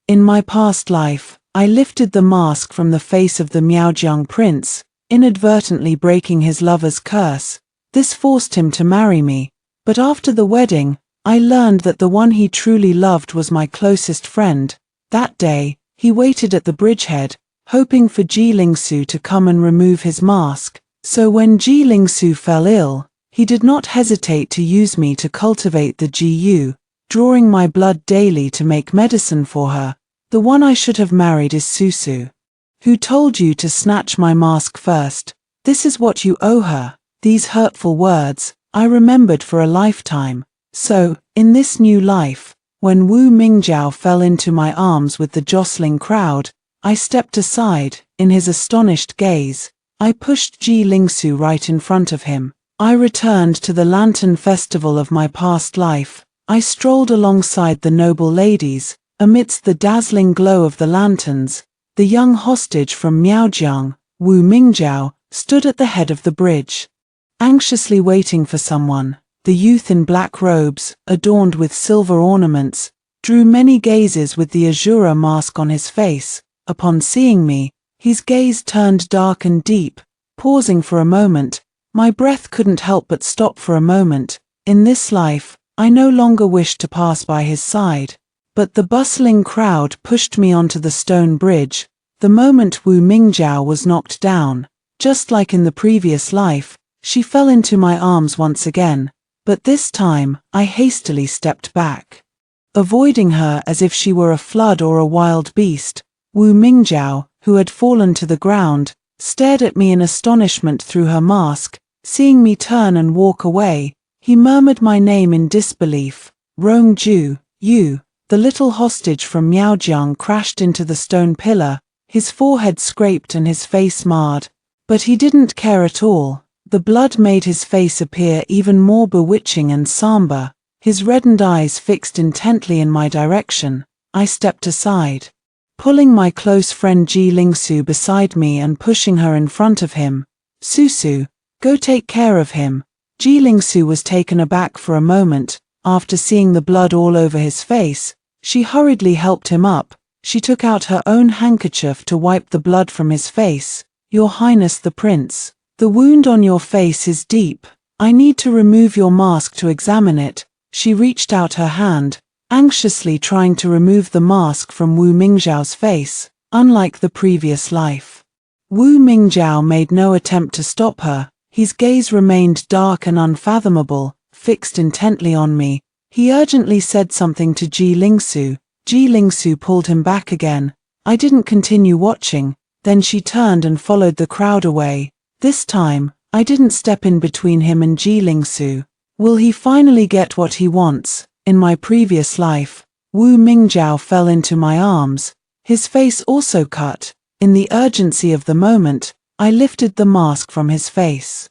In my past life, I lifted the mask from the face of the Miaojiang prince, inadvertently breaking his lover's curse. This forced him to marry me, but after the wedding, I learned that the one he truly loved was my closest friend. That day, he waited at the bridgehead, hoping for Ji Lingsu to come and remove his mask. So when Ji Lingsu fell ill, he did not hesitate to use me to cultivate the Ji, drawing my blood daily to make medicine for her. The one I should have married is Susu. Who told you to snatch my mask first? This is what you owe her. These hurtful words, I remembered for a lifetime. So, in this new life, when Wu Mingjiao fell into my arms with the jostling crowd, I stepped aside. In his astonished gaze, I pushed Ji Lingsu right in front of him. I returned to the lantern festival of my past life. I strolled alongside the noble ladies. Amidst the dazzling glow of the lanterns, the young hostage from Miaojiang, Wu Mingjiao, stood at the head of the bridge, anxiously waiting for someone. The youth in black robes, adorned with silver ornaments, drew many gazes with the Azura mask on his face. Upon seeing me, his gaze turned dark and deep. Pausing for a moment, my breath couldn't help but stop for a moment. In this life, I no longer wished to pass by his side. But the bustling crowd pushed me onto the stone bridge. The moment Wu Mingjiao was knocked down, just like in the previous life, she fell into my arms once again. But this time, I hastily stepped back, avoiding her as if she were a flood or a wild beast. Wu Mingjiao, who had fallen to the ground, stared at me in astonishment through her mask. Seeing me turn and walk away, he murmured my name in disbelief. Rongju, you. The little hostage from Miaojiang crashed into the stone pillar, his forehead scraped and his face marred. But he didn't care at all. The blood made his face appear even more bewitching and somber, his reddened eyes fixed intently in my direction. I stepped aside, pulling my close friend Ji Lingsu beside me and pushing her in front of him. Susu, go take care of him. Ji Lingsu was taken aback for a moment. After seeing the blood all over his face, she hurriedly helped him up. She took out her own handkerchief to wipe the blood from his face. Your Highness the Prince, the wound on your face is deep. I need to remove your mask to examine it. She reached out her hand, anxiously trying to remove the mask from Wu Mingjiao's face. Unlike the previous life, Wu Mingjiao made no attempt to stop her. His gaze remained dark and unfathomable, fixed intently on me. He urgently said something to Ji Lingsu. Ji Lingsu pulled him back again. I didn't continue watching. Then she turned and followed the crowd away. This time, I didn't step in between him and Ji Lingsu. Will he finally get what he wants? In my previous life, Wu Mingjiao fell into my arms, his face also cut. In the urgency of the moment, I lifted the mask from his face.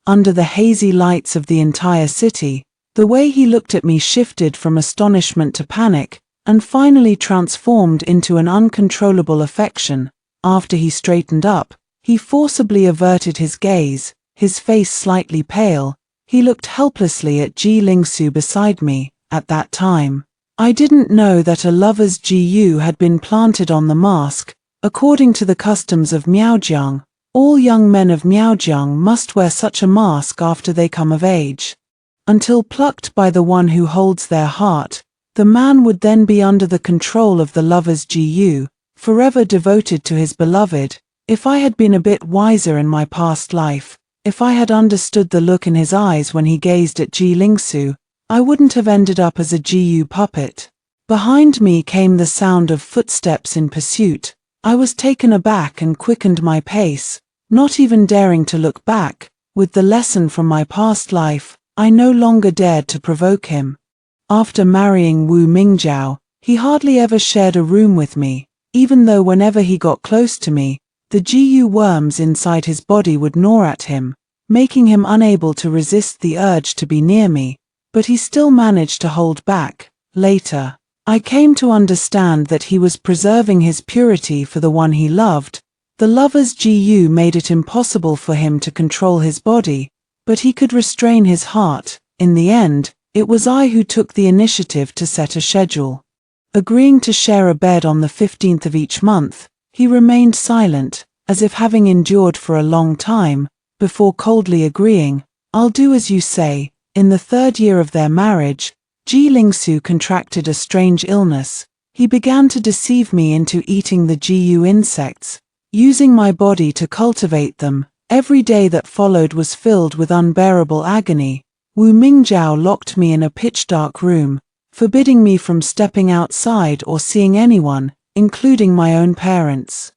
Under the hazy lights of the entire city, the way he looked at me shifted from astonishment to panic, and finally transformed into an uncontrollable affection. After he straightened up, he forcibly averted his gaze, his face slightly pale. He looked helplessly at Ji Lingsu beside me. At that time, I didn't know that a lover's Ji had been planted on the mask. According to the customs of Miaojiang, all young men of Miaojiang must wear such a mask after they come of age. Until plucked by the one who holds their heart, the man would then be under the control of the lover's Ji, forever devoted to his beloved. If I had been a bit wiser in my past life, if I had understood the look in his eyes when he gazed at Ji Lingsu, I wouldn't have ended up as a Ji puppet. Behind me came the sound of footsteps in pursuit. I was taken aback and quickened my pace, not even daring to look back. With the lesson from my past life, I no longer dared to provoke him. After marrying Wu Mingjiao, he hardly ever shared a room with me, even though whenever he got close to me, the Ji worms inside his body would gnaw at him, making him unable to resist the urge to be near me. But he still managed to hold back. Later, I came to understand that he was preserving his purity for the one he loved. The lover's Ji made it impossible for him to control his body, but he could restrain his heart. In the end, it was I who took the initiative to set a schedule. Agreeing to share a bed on the 15th of each month, he remained silent, as if having endured for a long time, before coldly agreeing, "I'll do as you say." In the 3rd year of their marriage, Ji Lingsu contracted a strange illness. He began to deceive me into eating the Gu insects, using my body to cultivate them. Every day that followed was filled with unbearable agony. Wu Mingjiao locked me in a pitch-dark room, forbidding me from stepping outside or seeing anyone, including my own parents.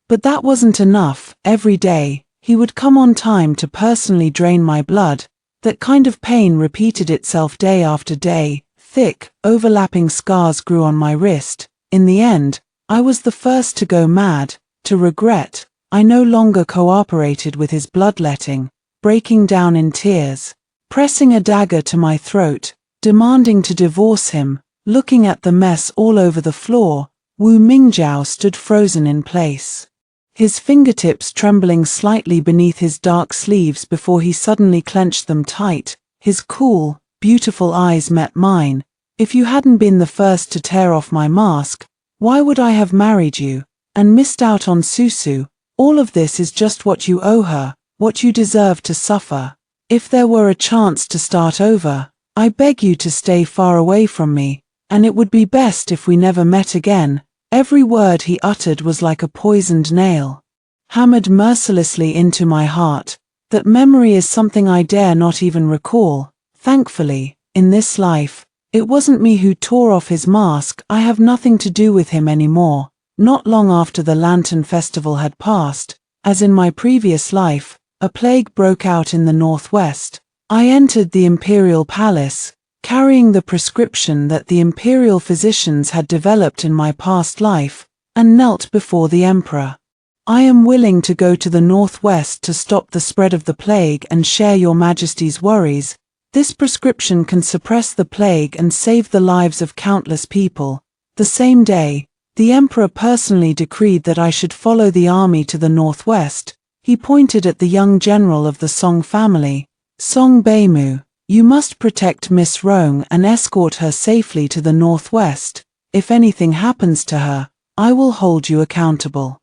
But that wasn't enough. Every day, he would come on time to personally drain my blood. That kind of pain repeated itself day after day. Thick, overlapping scars grew on my wrist. In the end, I was the first to go mad, to regret. I no longer cooperated with his bloodletting, breaking down in tears, pressing a dagger to my throat, demanding to divorce him. Looking at the mess all over the floor, Wu Mingjiao stood frozen in place, his fingertips trembling slightly beneath his dark sleeves before he suddenly clenched them tight. His cool, beautiful eyes met mine. "If you hadn't been the first to tear off my mask, why would I have married you, and missed out on Susu? All of this is just what you owe her, what you deserve to suffer. If there were a chance to start over, I beg you to stay far away from me, and it would be best if we never met again." Every word he uttered was like a poisoned nail, hammered mercilessly into my heart. That memory is something I dare not even recall. Thankfully, in this life, it wasn't me who tore off his mask. I have nothing to do with him anymore. Not long after the Lantern Festival had passed, as in my previous life, a plague broke out in the northwest. I entered the imperial palace, carrying the prescription that the imperial physicians had developed in my past life, and knelt before the emperor. "I am willing to go to the northwest to stop the spread of the plague and share your majesty's worries. This prescription can suppress the plague and save the lives of countless people." The same day, the emperor personally decreed that I should follow the army to the northwest. He pointed at the young general of the Song family. "Song Beimu, you must protect Miss Rong and escort her safely to the northwest. If anything happens to her, I will hold you accountable."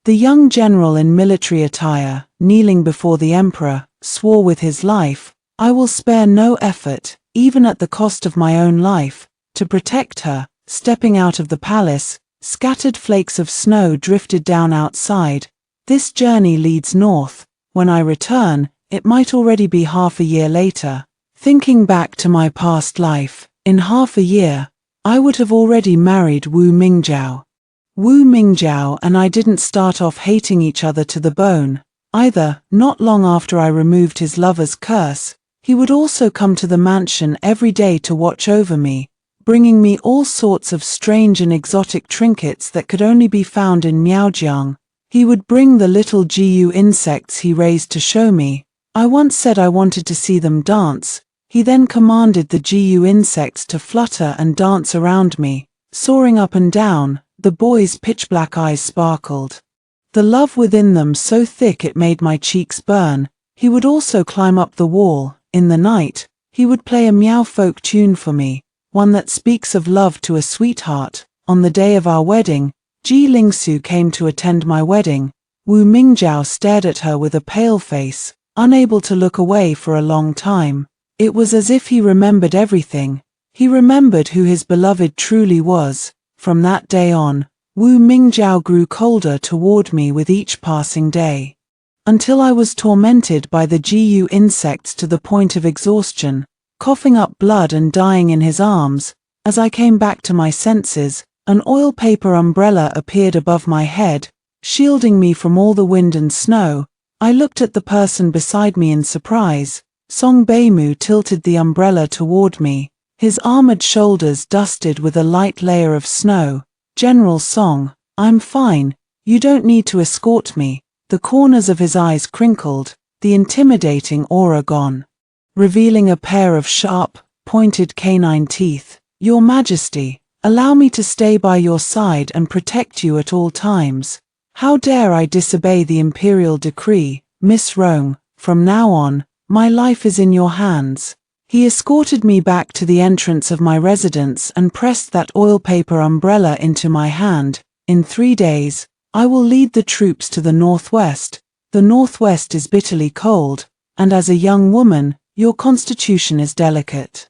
The young general in military attire, kneeling before the emperor, swore with his life, "I will spare no effort, even at the cost of my own life, to protect her." Stepping out of the palace, scattered flakes of snow drifted down outside. This journey leads north. When I return, it might already be half a year later. Thinking back to my past life, in half a year, I would have already married Wu Mingjiao. Wu Mingjiao and I didn't start off hating each other to the bone, either. Not long after I removed his lover's curse, he would also come to the mansion every day to watch over me, bringing me all sorts of strange and exotic trinkets that could only be found in Miaojiang. He would bring the little Gu insects he raised to show me. I once said I wanted to see them dance. He then commanded the Gu insects to flutter and dance around me, soaring up and down. The boy's pitch-black eyes sparkled, the love within them so thick it made my cheeks burn. He would also climb up the wall. In the night, he would play a meow folk tune for me, one that speaks of love to a sweetheart. On the day of our wedding, Ji Lingsu came to attend my wedding. Wu Mingjiao stared at her with a pale face, unable to look away for a long time. It was as if he remembered everything. He remembered who his beloved truly was. From that day on, Wu Mingjiao grew colder toward me with each passing day, until I was tormented by the Gu insects to the point of exhaustion, coughing up blood and dying in his arms. As I came back to my senses, an oil paper umbrella appeared above my head, shielding me from all the wind and snow. I looked at the person beside me in surprise. Song Beimu tilted the umbrella toward me, his armored shoulders dusted with a light layer of snow. "General Song, I'm fine. You don't need to escort me." The corners of his eyes crinkled, the intimidating aura gone, revealing a pair of sharp, pointed canine teeth. "Your Majesty, allow me to stay by your side and protect you at all times. How dare I disobey the imperial decree? Miss Rong, from now on, my life is in your hands." He escorted me back to the entrance of my residence and pressed that oil paper umbrella into my hand. In 3 days, I will lead the troops to the northwest. The northwest is bitterly cold, and as a young woman, your constitution is delicate.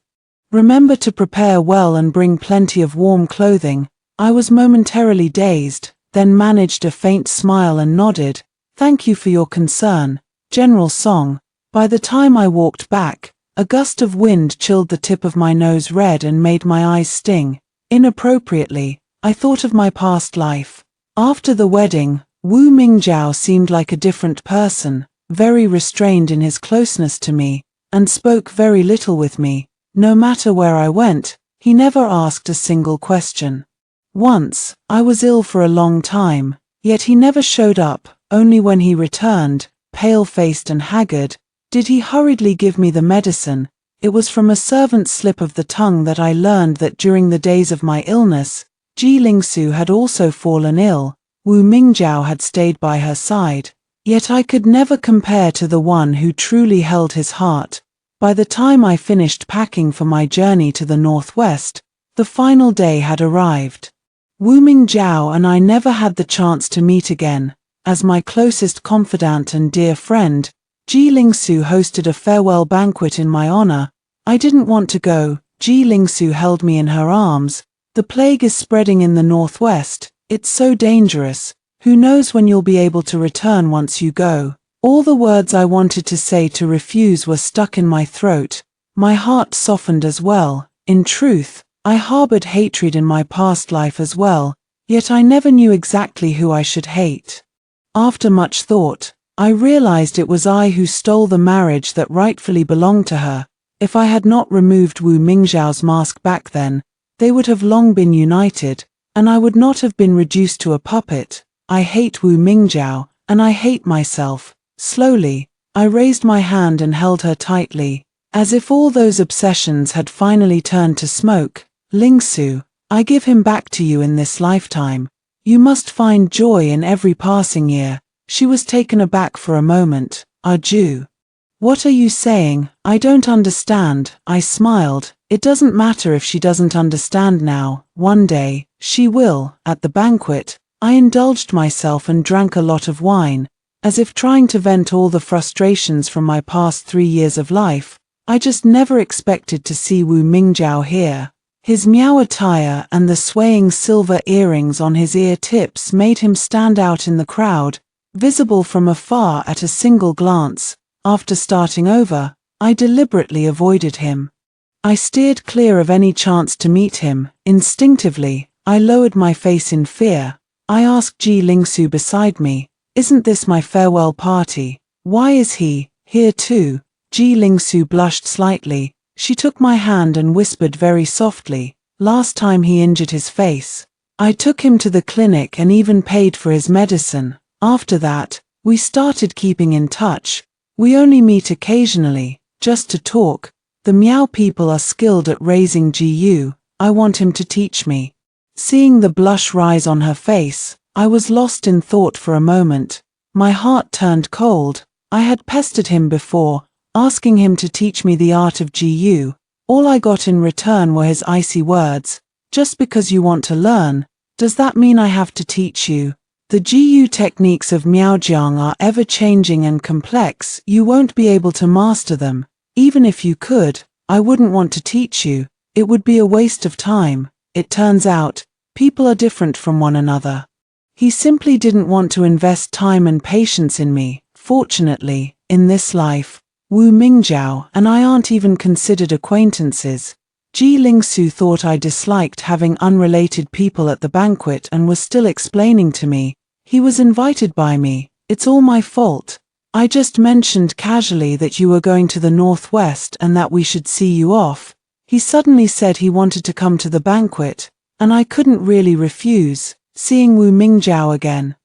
Remember to prepare well and bring plenty of warm clothing. I was momentarily dazed, then managed a faint smile and nodded. Thank you for your concern, General Song. By the time I walked back, a gust of wind chilled the tip of my nose red and made my eyes sting. Inappropriately, I thought of my past life. After the wedding, Wu Mingjiao seemed like a different person, very restrained in his closeness to me, and spoke very little with me. No matter where I went, he never asked a single question. Once, I was ill for a long time, yet he never showed up. Only when he returned, pale-faced and haggard, did he hurriedly give me the medicine. It was from a servant's slip of the tongue that I learned that during the days of my illness, Ji Lingsu had also fallen ill. Wu Mingjiao had stayed by her side. Yet I could never compare to the one who truly held his heart. By the time I finished packing for my journey to the northwest, the final day had arrived. Wu Mingjiao and I never had the chance to meet again. As my closest confidant and dear friend, Ji Lingsu hosted a farewell banquet in my honor. I didn't want to go. Ji Lingsu held me in her arms. The plague is spreading in the northwest. It's so dangerous. Who knows when you'll be able to return once you go. All the words I wanted to say to refuse were stuck in my throat. My heart softened as well. In truth, I harbored hatred in my past life as well, yet I never knew exactly who I should hate. After much thought, I realized it was I who stole the marriage that rightfully belonged to her. If I had not removed Wu Mingjiao's mask back then, they would have long been united, and I would not have been reduced to a puppet. I hate Wu Mingjiao, and I hate myself. Slowly, I raised my hand and held her tightly, as if all those obsessions had finally turned to smoke. Lingsu, I give him back to you in this lifetime. You must find joy in every passing year. She was taken aback for a moment. Arju. What are you saying? I don't understand. I smiled. It doesn't matter if she doesn't understand now. One day, she will. At the banquet, I indulged myself and drank a lot of wine, as if trying to vent all the frustrations from my past 3 years of life. I just never expected to see Wu Mingjiao here. His Miao attire and the swaying silver earrings on his ear tips made him stand out in the crowd, visible from afar at a single glance. After starting over, I deliberately avoided him. I steered clear of any chance to meet him. Instinctively, I lowered my face in fear. I asked Ji Lingsu beside me, "Isn't this my farewell party? Why is he here too?" Ji Lingsu blushed slightly. She took my hand and whispered very softly, "Last time he injured his face, I took him to the clinic and even paid for his medicine. After that, we started keeping in touch. We only meet occasionally, just to talk. The Miao people are skilled at raising GU. I want him to teach me." Seeing the blush rise on her face, I was lost in thought for a moment. My heart turned cold. I had pestered him before, asking him to teach me the art of GU. All I got in return were his icy words. "Just because you want to learn, does that mean I have to teach you? The GU techniques of Miaojiang are ever-changing and complex. You won't be able to master them. Even if you could, I wouldn't want to teach you. It would be a waste of time." It turns out, people are different from one another. He simply didn't want to invest time and patience in me. Fortunately, in this life, Wu Mingjiao and I aren't even considered acquaintances. Ji Lingsu thought I disliked having unrelated people at the banquet and was still explaining to me. "He was invited by me. It's all my fault. I just mentioned casually that you were going to the northwest and that we should see you off. He suddenly said he wanted to come to the banquet, and I couldn't really refuse." Seeing Wu Mingjiao again,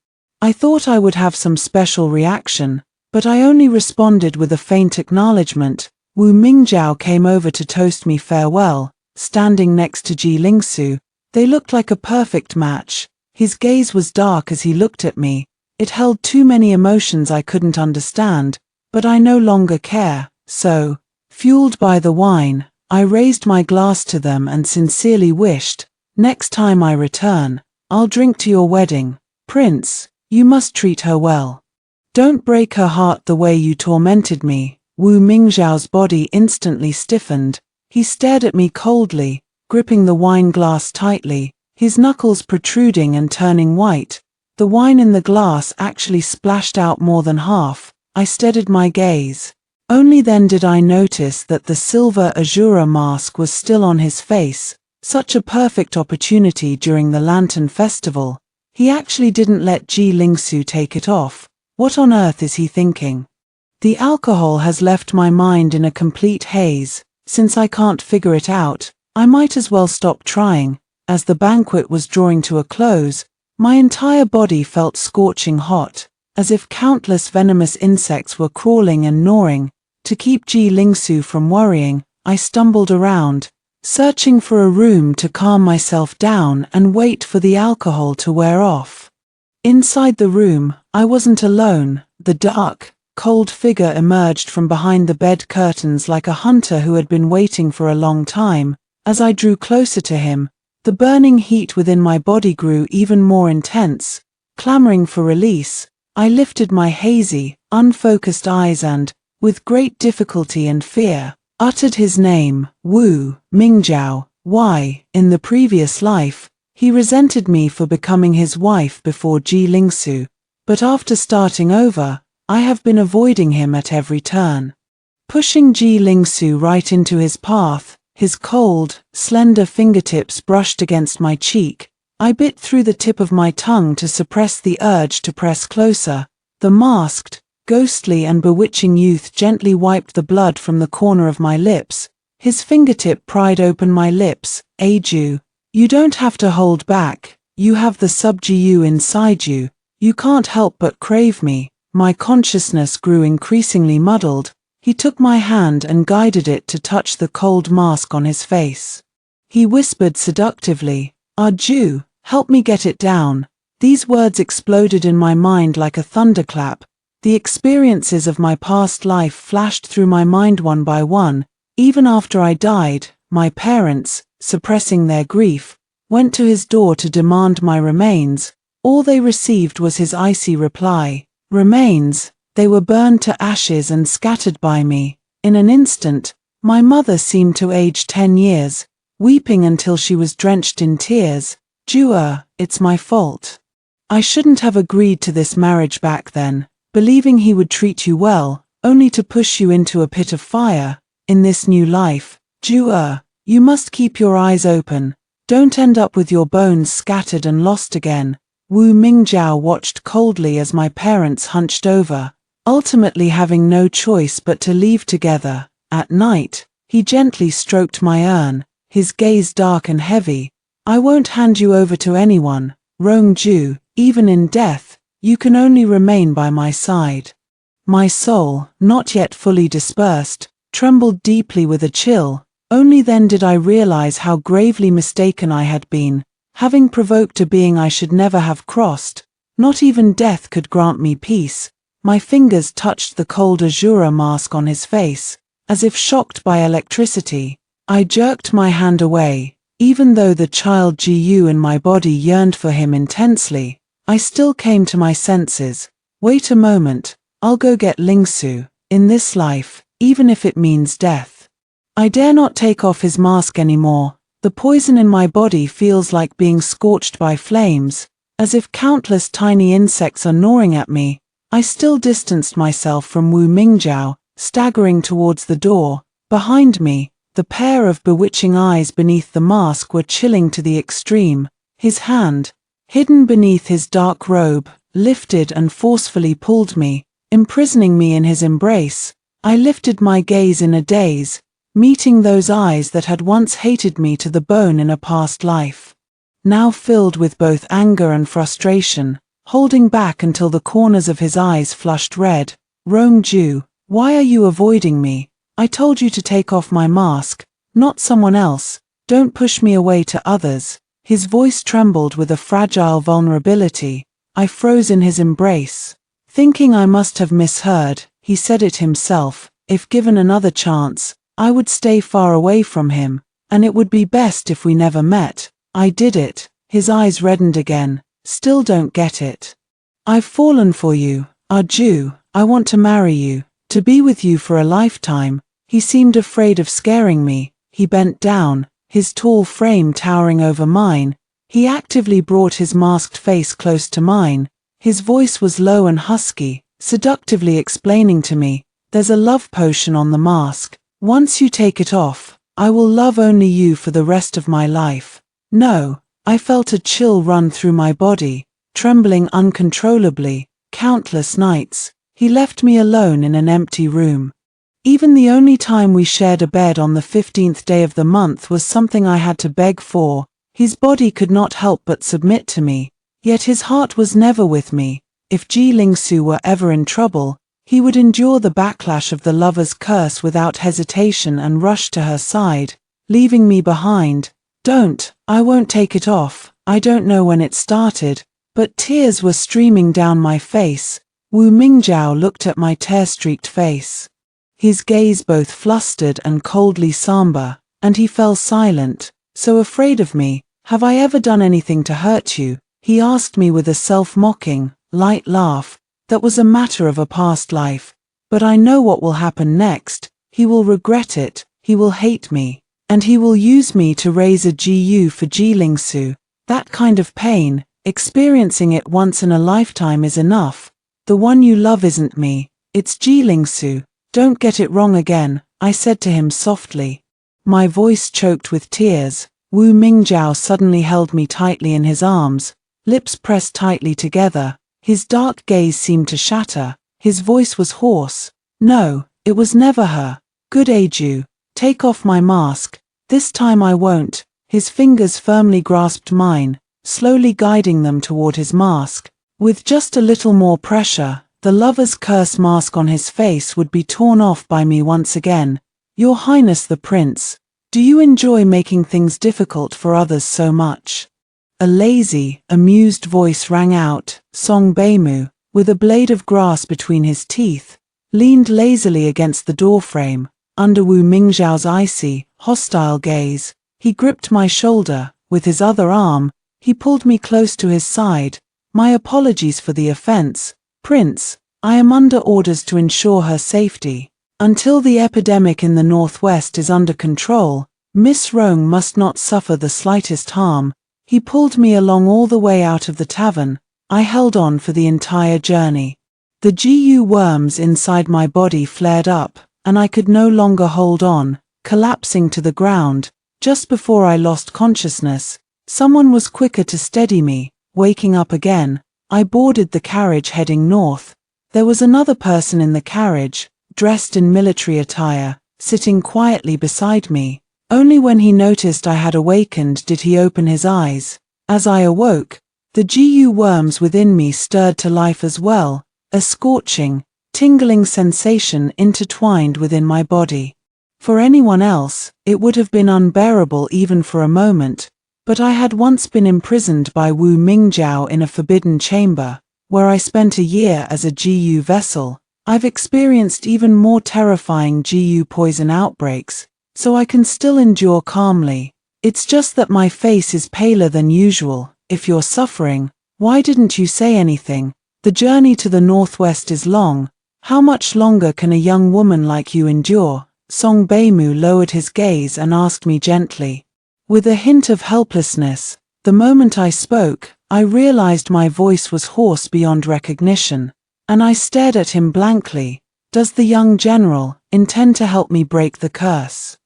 I thought I would have some special reaction, but I only responded with a faint acknowledgement. Wu Mingjiao came over to toast me farewell, standing next to Ji Lingsu. They looked like a perfect match. His gaze was dark as he looked at me. It held too many emotions I couldn't understand, but I no longer care. "So, Fueled by the wine, I raised my glass to them and sincerely wished, "Next time I return, I'll drink to your wedding. Prince, you must treat her well. Don't break her heart the way you tormented me." Wu Mingzhao's body instantly stiffened. He stared at me coldly, gripping the wine glass tightly, his knuckles protruding and turning white. The wine in the glass actually splashed out more than half. I steadied my gaze. Only then did I notice that the silver Azura mask was still on his face. Such a perfect opportunity during the Lantern Festival. He actually didn't let Ji Lingsu take it off. What on earth is he thinking? The alcohol has left my mind in a complete haze. Since I can't figure it out, I might as well stop trying. As the banquet was drawing to a close, my entire body felt scorching hot, as if countless venomous insects were crawling and gnawing. To keep Ji Lingsu from worrying, I stumbled around, searching for a room to calm myself down and wait for the alcohol to wear off. Inside the room, I wasn't alone. The dark, cold figure emerged from behind the bed curtains like a hunter who had been waiting for a long time. As I drew closer to him, the burning heat within my body grew even more intense. Clamoring for release, I lifted my hazy, unfocused eyes and, with great difficulty and fear, uttered his name, Wu Mingzhao. Why, in the previous life, he resented me for becoming his wife before Ji Lingsu, but after starting over, I have been avoiding him at every turn. Pushing Ji Lingsu right into his path, his cold, slender fingertips brushed against my cheek. I bit through the tip of my tongue to suppress the urge to press closer. The masked, ghostly and bewitching youth gently wiped the blood from the corner of my lips. His fingertip pried open my lips. "Aju, you don't have to hold back. You have the sub-Ju inside you. You can't help but crave me." My consciousness grew increasingly muddled. He took my hand and guided it to touch the cold mask on his face. He whispered seductively, "Aju, help me get it down." These words exploded in my mind like a thunderclap. The experiences of my past life flashed through my mind one by one. Even after I died, my parents, suppressing their grief, went to his door to demand my remains. All they received was his icy reply. Remains, they were burned to ashes and scattered by me. In an instant, my mother seemed to age 10 years, weeping until she was drenched in tears. "Jua, it's my fault. I shouldn't have agreed to this marriage back then, believing he would treat you well, only to push you into a pit of fire. In this new life, Jua, you must keep your eyes open. Don't end up with your bones scattered and lost again." Wu Mingzhao watched coldly as my parents hunched over, ultimately having no choice but to leave together. At night, he gently stroked my urn, his gaze dark and heavy. "I won't hand you over to anyone, Rongju. Even in death, you can only remain by my side." My soul, not yet fully dispersed, trembled deeply with a chill. Only then did I realize how gravely mistaken I had been, having provoked a being I should never have crossed. Not even death could grant me peace. My fingers touched the cold Azura mask on his face. As if shocked by electricity, I jerked my hand away. Even though the child Jiu in my body yearned for him intensely, I still came to my senses. "Wait a moment, I'll go get Lingsu. In this life, even if it means death, I dare not take off his mask anymore. The poison in my body feels like being scorched by flames, as if countless tiny insects are gnawing at me." I still distanced myself from Wu Mingzhao, staggering towards the door. Behind me, the pair of bewitching eyes beneath the mask were chilling to the extreme. His hand, hidden beneath his dark robe, lifted and forcefully pulled me, imprisoning me in his embrace. I lifted my gaze in a daze, meeting those eyes that had once hated me to the bone in a past life, now filled with both anger and frustration, holding back until the corners of his eyes flushed red. "Rongju, why are you avoiding me? I told you to take off my mask, not someone else. Don't push me away to others." His voice trembled with a fragile vulnerability. I froze in his embrace. Thinking I must have misheard, he said it himself. If given another chance, I would stay far away from him, and it would be best if we never met. I did it. His eyes reddened again. Still don't get it. I've fallen for you, Arju. I want to marry you, to be with you for a lifetime. He seemed afraid of scaring me. He bent down, his tall frame towering over mine. He actively brought his masked face close to mine. His voice was low and husky, seductively explaining to me, "There's a love potion on the mask. Once you take it off, I will love only you for the rest of my life." No, I felt a chill run through my body, trembling uncontrollably. Countless nights, he left me alone in an empty room. Even the only time we shared a bed on the 15th day of the month was something I had to beg for. His body could not help but submit to me, yet his heart was never with me. If Ji Lingsu were ever in trouble, he would endure the backlash of the lover's curse without hesitation and rush to her side, leaving me behind. I won't take it off. I don't know when it started, but tears were streaming down my face. Wu Mingjiao looked at my tear-streaked face. His gaze both flustered and coldly somber, and he fell silent. "So afraid of me, have I ever done anything to hurt you?" he asked me with a self-mocking, light laugh. "That was a matter of a past life. But I know what will happen next. He will regret it, he will hate me, and he will use me to raise a GU for Ji Lingsu. That kind of pain, experiencing it once in a lifetime is enough. The one you love isn't me, it's Ji Lingsu. Don't get it wrong again," I said to him softly. My voice choked with tears. Wu Mingjiao suddenly held me tightly in his arms, lips pressed tightly together. His dark gaze seemed to shatter. His voice was hoarse. "No, it was never her. Good Aju, take off my mask. This time I won't." His fingers firmly grasped mine, slowly guiding them toward his mask. With just a little more pressure, the lover's curse mask on his face would be torn off by me once again. "Your Highness the Prince, do you enjoy making things difficult for others so much?" A lazy, amused voice rang out. Song Beimu, with a blade of grass between his teeth, leaned lazily against the doorframe. Under Wu Mingjiao's icy, hostile gaze, he gripped my shoulder. With his other arm, he pulled me close to his side. "My apologies for the offense, Prince. I am under orders to ensure her safety. Until the epidemic in the Northwest is under control, Miss Rong must not suffer the slightest harm." He pulled me along all the way out of the tavern. I held on for the entire journey. The GU worms inside my body flared up, and I could no longer hold on, collapsing to the ground. Just before I lost consciousness, someone was quicker to steady me. Waking up again, I boarded the carriage heading north. There was another person in the carriage, dressed in military attire, sitting quietly beside me. Only when he noticed I had awakened did he open his eyes. As I awoke, the GU worms within me stirred to life as well, a scorching, tingling sensation intertwined within my body. For anyone else, it would have been unbearable even for a moment, but I had once been imprisoned by Wu Mingjiao in a forbidden chamber, where I spent a year as a GU vessel. I've experienced even more terrifying GU poison outbreaks, so I can still endure calmly. It's just that my face is paler than usual. If you're suffering, why didn't you say anything? The journey to the Northwest is long. How much longer can a young woman like you endure? Song Beimu lowered his gaze and asked me gently, with a hint of helplessness. The moment I spoke, I realized my voice was hoarse beyond recognition, and I stared at him blankly. Does the young general intend to help me break the curse?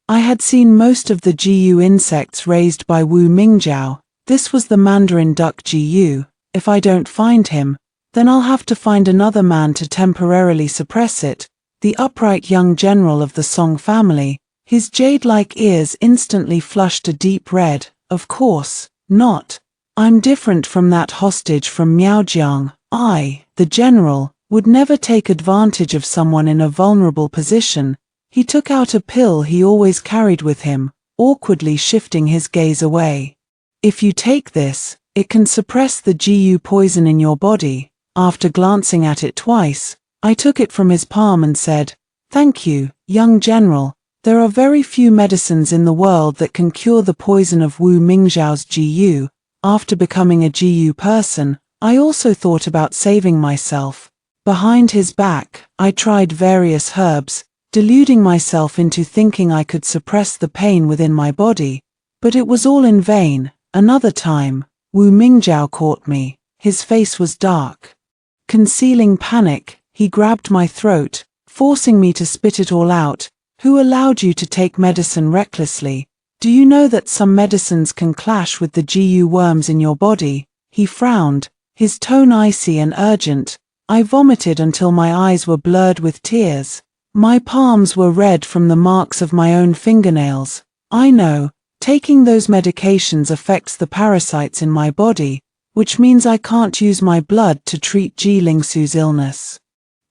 I had seen most of the GU insects raised by Wu Mingjiao. This was the Mandarin duck GU. If I don't find him, then I'll have to find another man to temporarily suppress it. The upright young general of the Song family, his jade-like ears instantly flushed a deep red. Of course not. I'm different from that hostage from Miaojiang. I, the general, would never take advantage of someone in a vulnerable position. He took out a pill he always carried with him, awkwardly shifting his gaze away. "If you take this, it can suppress the GU poison in your body." After glancing at it twice, I took it from his palm and said, "Thank you, young general. There are very few medicines in the world that can cure the poison of Wu Mingzhao's GU. After becoming a GU person, I also thought about saving myself. Behind his back, I tried various herbs, deluding myself into thinking I could suppress the pain within my body, but it was all in vain. Another time, Wu Mingzhao caught me. His face was dark. Concealing panic, he grabbed my throat, forcing me to spit it all out. Who allowed you to take medicine recklessly? Do you know that some medicines can clash with the GU worms in your body? He frowned, his tone icy and urgent. I vomited until my eyes were blurred with tears. My palms were red from the marks of my own fingernails. I know, taking those medications affects the parasites in my body, which means I can't use my blood to treat Ji Lingsu's illness.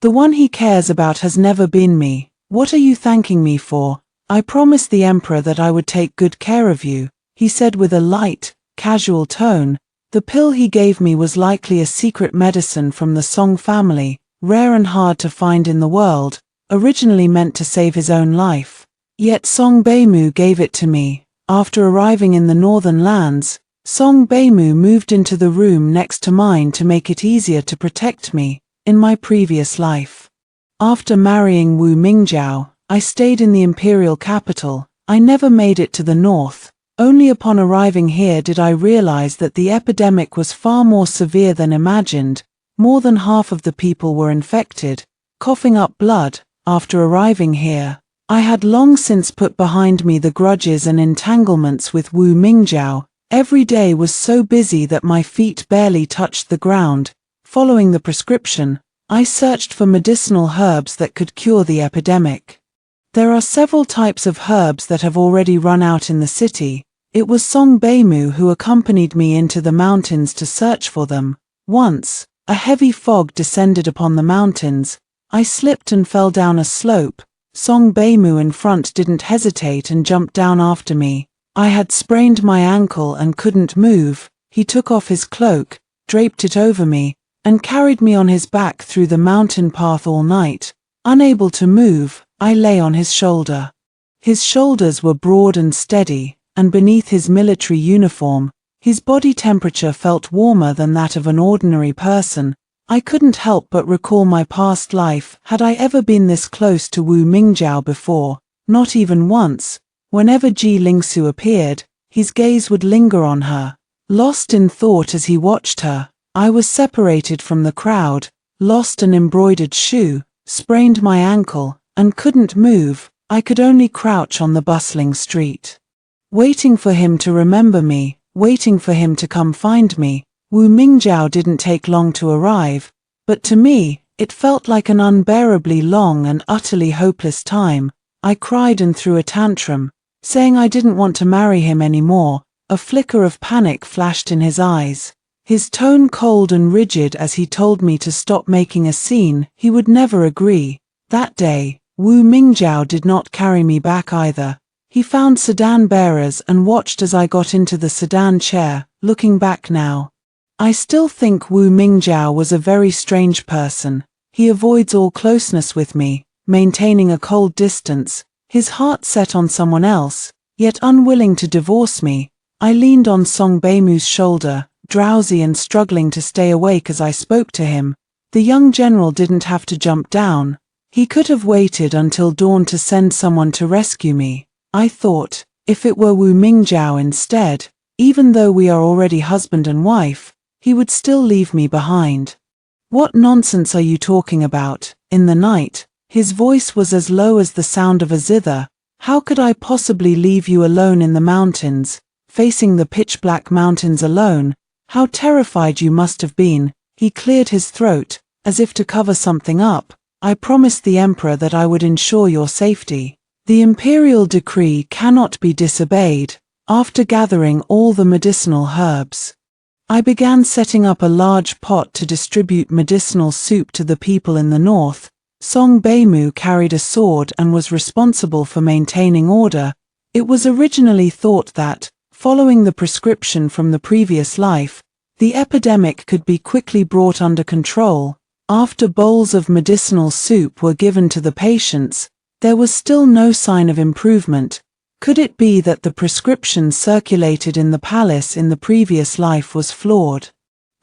The one he cares about has never been me. What are you thanking me for? I promised the emperor that I would take good care of you, he said with a light, casual tone. The pill he gave me was likely a secret medicine from the Song family, rare and hard to find in the world, originally meant to save his own life. Yet Song Beimu gave it to me. After arriving in the northern lands, Song Beimu moved into the room next to mine to make it easier to protect me, in my previous life. After marrying Wu Mingzhao, I stayed in the imperial capital. I never made it to the north. Only upon arriving here did I realize that the epidemic was far more severe than imagined. More than half of the people were infected, coughing up blood. After arriving here, I had long since put behind me the grudges and entanglements with Wu Mingzhao. Every day was so busy that my feet barely touched the ground. Following the prescription, I searched for medicinal herbs that could cure the epidemic. There are several types of herbs that have already run out in the city. It was Song Beimu who accompanied me into the mountains to search for them. Once, a heavy fog descended upon the mountains. I slipped and fell down a slope. Song Beimu in front didn't hesitate and jumped down after me. I had sprained my ankle and couldn't move. He took off his cloak, draped it over me, and carried me on his back through the mountain path all night. Unable to move, I lay on his shoulder. His shoulders were broad and steady, and beneath his military uniform, his body temperature felt warmer than that of an ordinary person. I couldn't help but recall my past life. Had I ever been this close to Wu Mingzhao before? Not even once. Whenever Ji Lingsu appeared, his gaze would linger on her. Lost in thought as he watched her, I was separated from the crowd, lost an embroidered shoe, sprained my ankle, and couldn't move. I could only crouch on the bustling street. Waiting for him to remember me, waiting for him to come find me. Wu Mingzhao didn't take long to arrive, but to me, it felt like an unbearably long and utterly hopeless time. I cried and threw a tantrum, saying I didn't want to marry him anymore. A flicker of panic flashed in his eyes. His tone cold and rigid as he told me to stop making a scene. He would never agree. That day, Wu Mingzhao did not carry me back either. He found sedan bearers and watched as I got into the sedan chair. Looking back now, I still think Wu Mingzhao was a very strange person. He avoids all closeness with me, maintaining a cold distance, his heart set on someone else, yet unwilling to divorce me. I leaned on Song Beimu's shoulder, drowsy and struggling to stay awake as I spoke to him. The young general didn't have to jump down. He could have waited until dawn to send someone to rescue me. I thought, if it were Wu Mingzhao instead, even though we are already husband and wife, he would still leave me behind. What nonsense are you talking about? In the night, his voice was as low as the sound of a zither. How could I possibly leave you alone in the mountains, facing the pitch-black mountains alone? How terrified you must have been. He cleared his throat, as if to cover something up. I promised the emperor that I would ensure your safety. The imperial decree cannot be disobeyed. After gathering all the medicinal herbs, I began setting up a large pot to distribute medicinal soup to the people in the north. Song Beimu carried a sword and was responsible for maintaining order. It was originally thought that, following the prescription from the previous life, the epidemic could be quickly brought under control. After bowls of medicinal soup were given to the patients, There was still no sign of improvement. Could it be that the prescription circulated in the palace in the previous life was flawed?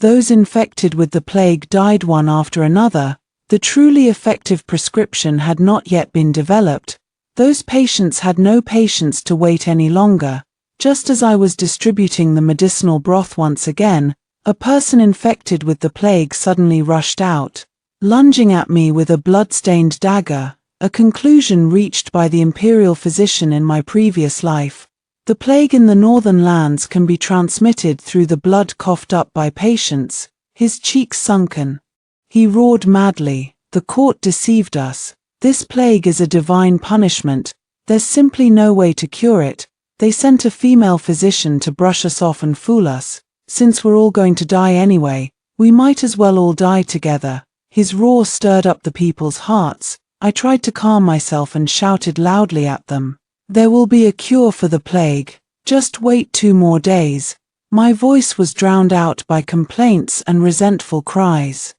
Those infected with the plague died one after another. The truly effective prescription had not yet been developed. Those patients had no patience to wait any longer. Just as I was distributing the medicinal broth once again, a person infected with the plague suddenly rushed out, lunging at me with a blood-stained dagger, a conclusion reached by the imperial physician in my previous life. The plague in the northern lands can be transmitted through the blood coughed up by patients. His cheeks sunken. He roared madly, "The court deceived us. This plague is a divine punishment. There's simply no way to cure it. They sent a female physician to brush us off and fool us. Since we're all going to die anyway, we might as well all die together." His roar stirred up the people's hearts. I tried to calm myself and shouted loudly at them, "There will be a cure for the plague. Just wait 2 more days." My voice was drowned out by complaints and resentful cries.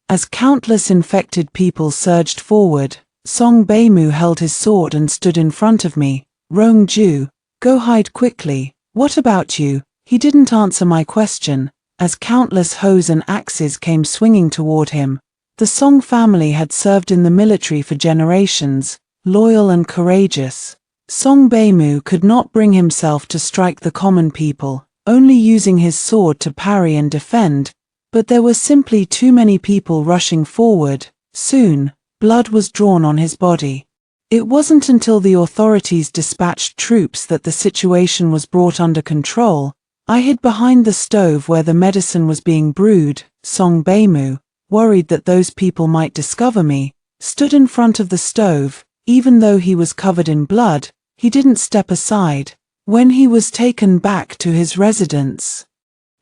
As countless infected people surged forward, Song Beimu held his sword and stood in front of me. "Rong-ju, go hide quickly. What about you?" He didn't answer my question, as countless hoes and axes came swinging toward him. The Song family had served in the military for generations, loyal and courageous. Song Beimu could not bring himself to strike the common people, only using his sword to parry and defend, but there were simply too many people rushing forward. Soon, blood was drawn on his body. It wasn't until the authorities dispatched troops that the situation was brought under control. I hid behind the stove where the medicine was being brewed. Song Beimu, worried that those people might discover me, stood in front of the stove. Even though he was covered in blood, he didn't step aside. When he was taken back to his residence,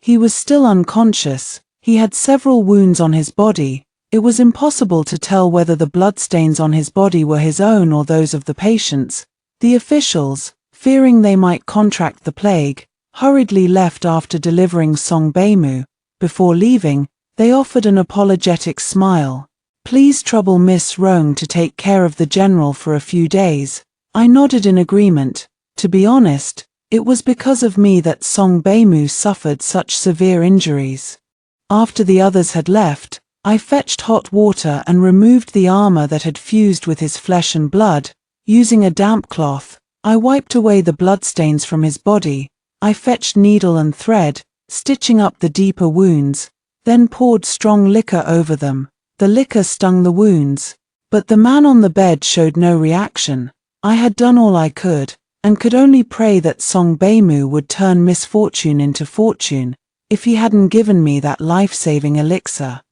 he was still unconscious. He had several wounds on his body. It was impossible to tell whether the bloodstains on his body were his own or those of the patients. The officials, fearing they might contract the plague, hurriedly left after delivering Song Beimu. Before leaving, they offered an apologetic smile. "Please trouble Miss Rong to take care of the general for a few days." I nodded in agreement. To be honest, it was because of me that Song Beimu suffered such severe injuries. After the others had left, I fetched hot water and removed the armor that had fused with his flesh and blood. Using a damp cloth, I wiped away the bloodstains from his body. I fetched needle and thread, stitching up the deeper wounds, then poured strong liquor over them. The liquor stung the wounds, but the man on the bed showed no reaction. I had done all I could, and could only pray that Song Beimu would turn misfortune into fortune. If he hadn't given me that life-saving elixir,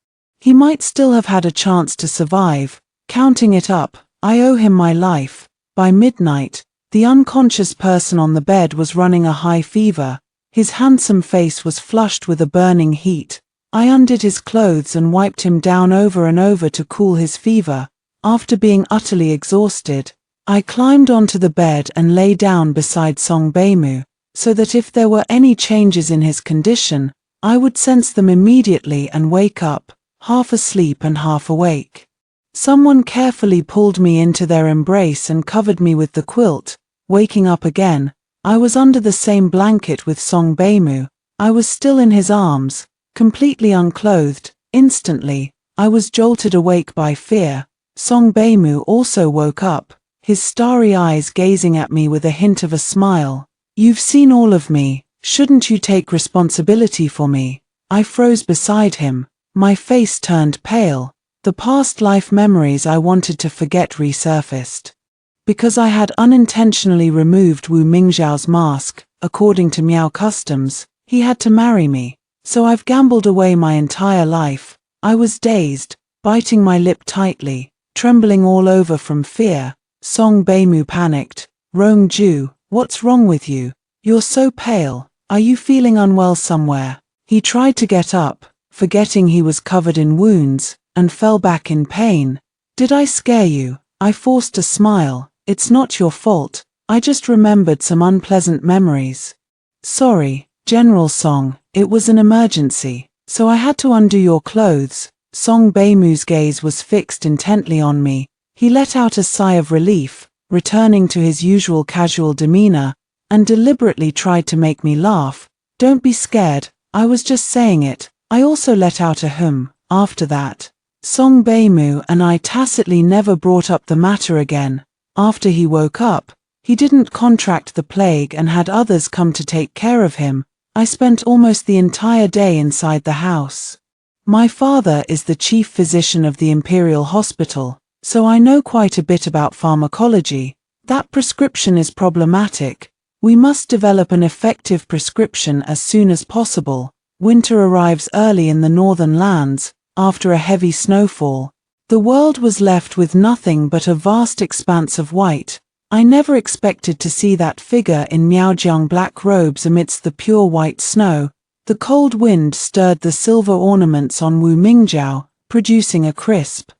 he might still have had a chance to survive. Counting it up, I owe him my life. By midnight, the unconscious person on the bed was running a high fever. His handsome face was flushed with a burning heat. I undid his clothes and wiped him down over and over to cool his fever. After being utterly exhausted, I climbed onto the bed and lay down beside Song Beimu, so that if there were any changes in his condition, I would sense them immediately and wake up, half asleep and half awake. Someone carefully pulled me into their embrace and covered me with the quilt. Waking up again, I was under the same blanket with Song Beimu. I was still in his arms, completely unclothed. Instantly, I was jolted awake by fear. Song Beimu also woke up, his starry eyes gazing at me with a hint of a smile. "You've seen all of me, shouldn't you take responsibility for me?" I froze beside him, my face turned pale. The past life memories I wanted to forget resurfaced. Because I had unintentionally removed Wu Mingzhao's mask, according to Miao customs, he had to marry me. So I've gambled away my entire life. I was dazed, biting my lip tightly, trembling all over from fear. Song Beimu panicked. "Rong-ju, what's wrong with you? You're so pale. Are you feeling unwell somewhere?" He tried to get up, forgetting he was covered in wounds, and fell back in pain. "Did I scare you?" I forced a smile. "It's not your fault. I just remembered some unpleasant memories." "Sorry, General Song, it was an emergency, so I had to undo your clothes." Song Beimu's gaze was fixed intently on me. He let out a sigh of relief, returning to his usual casual demeanor, and deliberately tried to make me laugh. "Don't be scared, I was just saying it." I also let out a after that. Song Beimu and I tacitly never brought up the matter again. After he woke up, he didn't contract the plague and had others come to take care of him. I spent almost the entire day inside the house. My father is the chief physician of the Imperial Hospital, so I know quite a bit about pharmacology. That prescription is problematic. We must develop an effective prescription as soon as possible. Winter arrives early in the northern lands, after a heavy snowfall. The world was left with nothing but a vast expanse of white. I never expected to see that figure in Miaojiang black robes amidst the pure white snow. The cold wind stirred the silver ornaments on Wu Mingjiao, producing a crisp,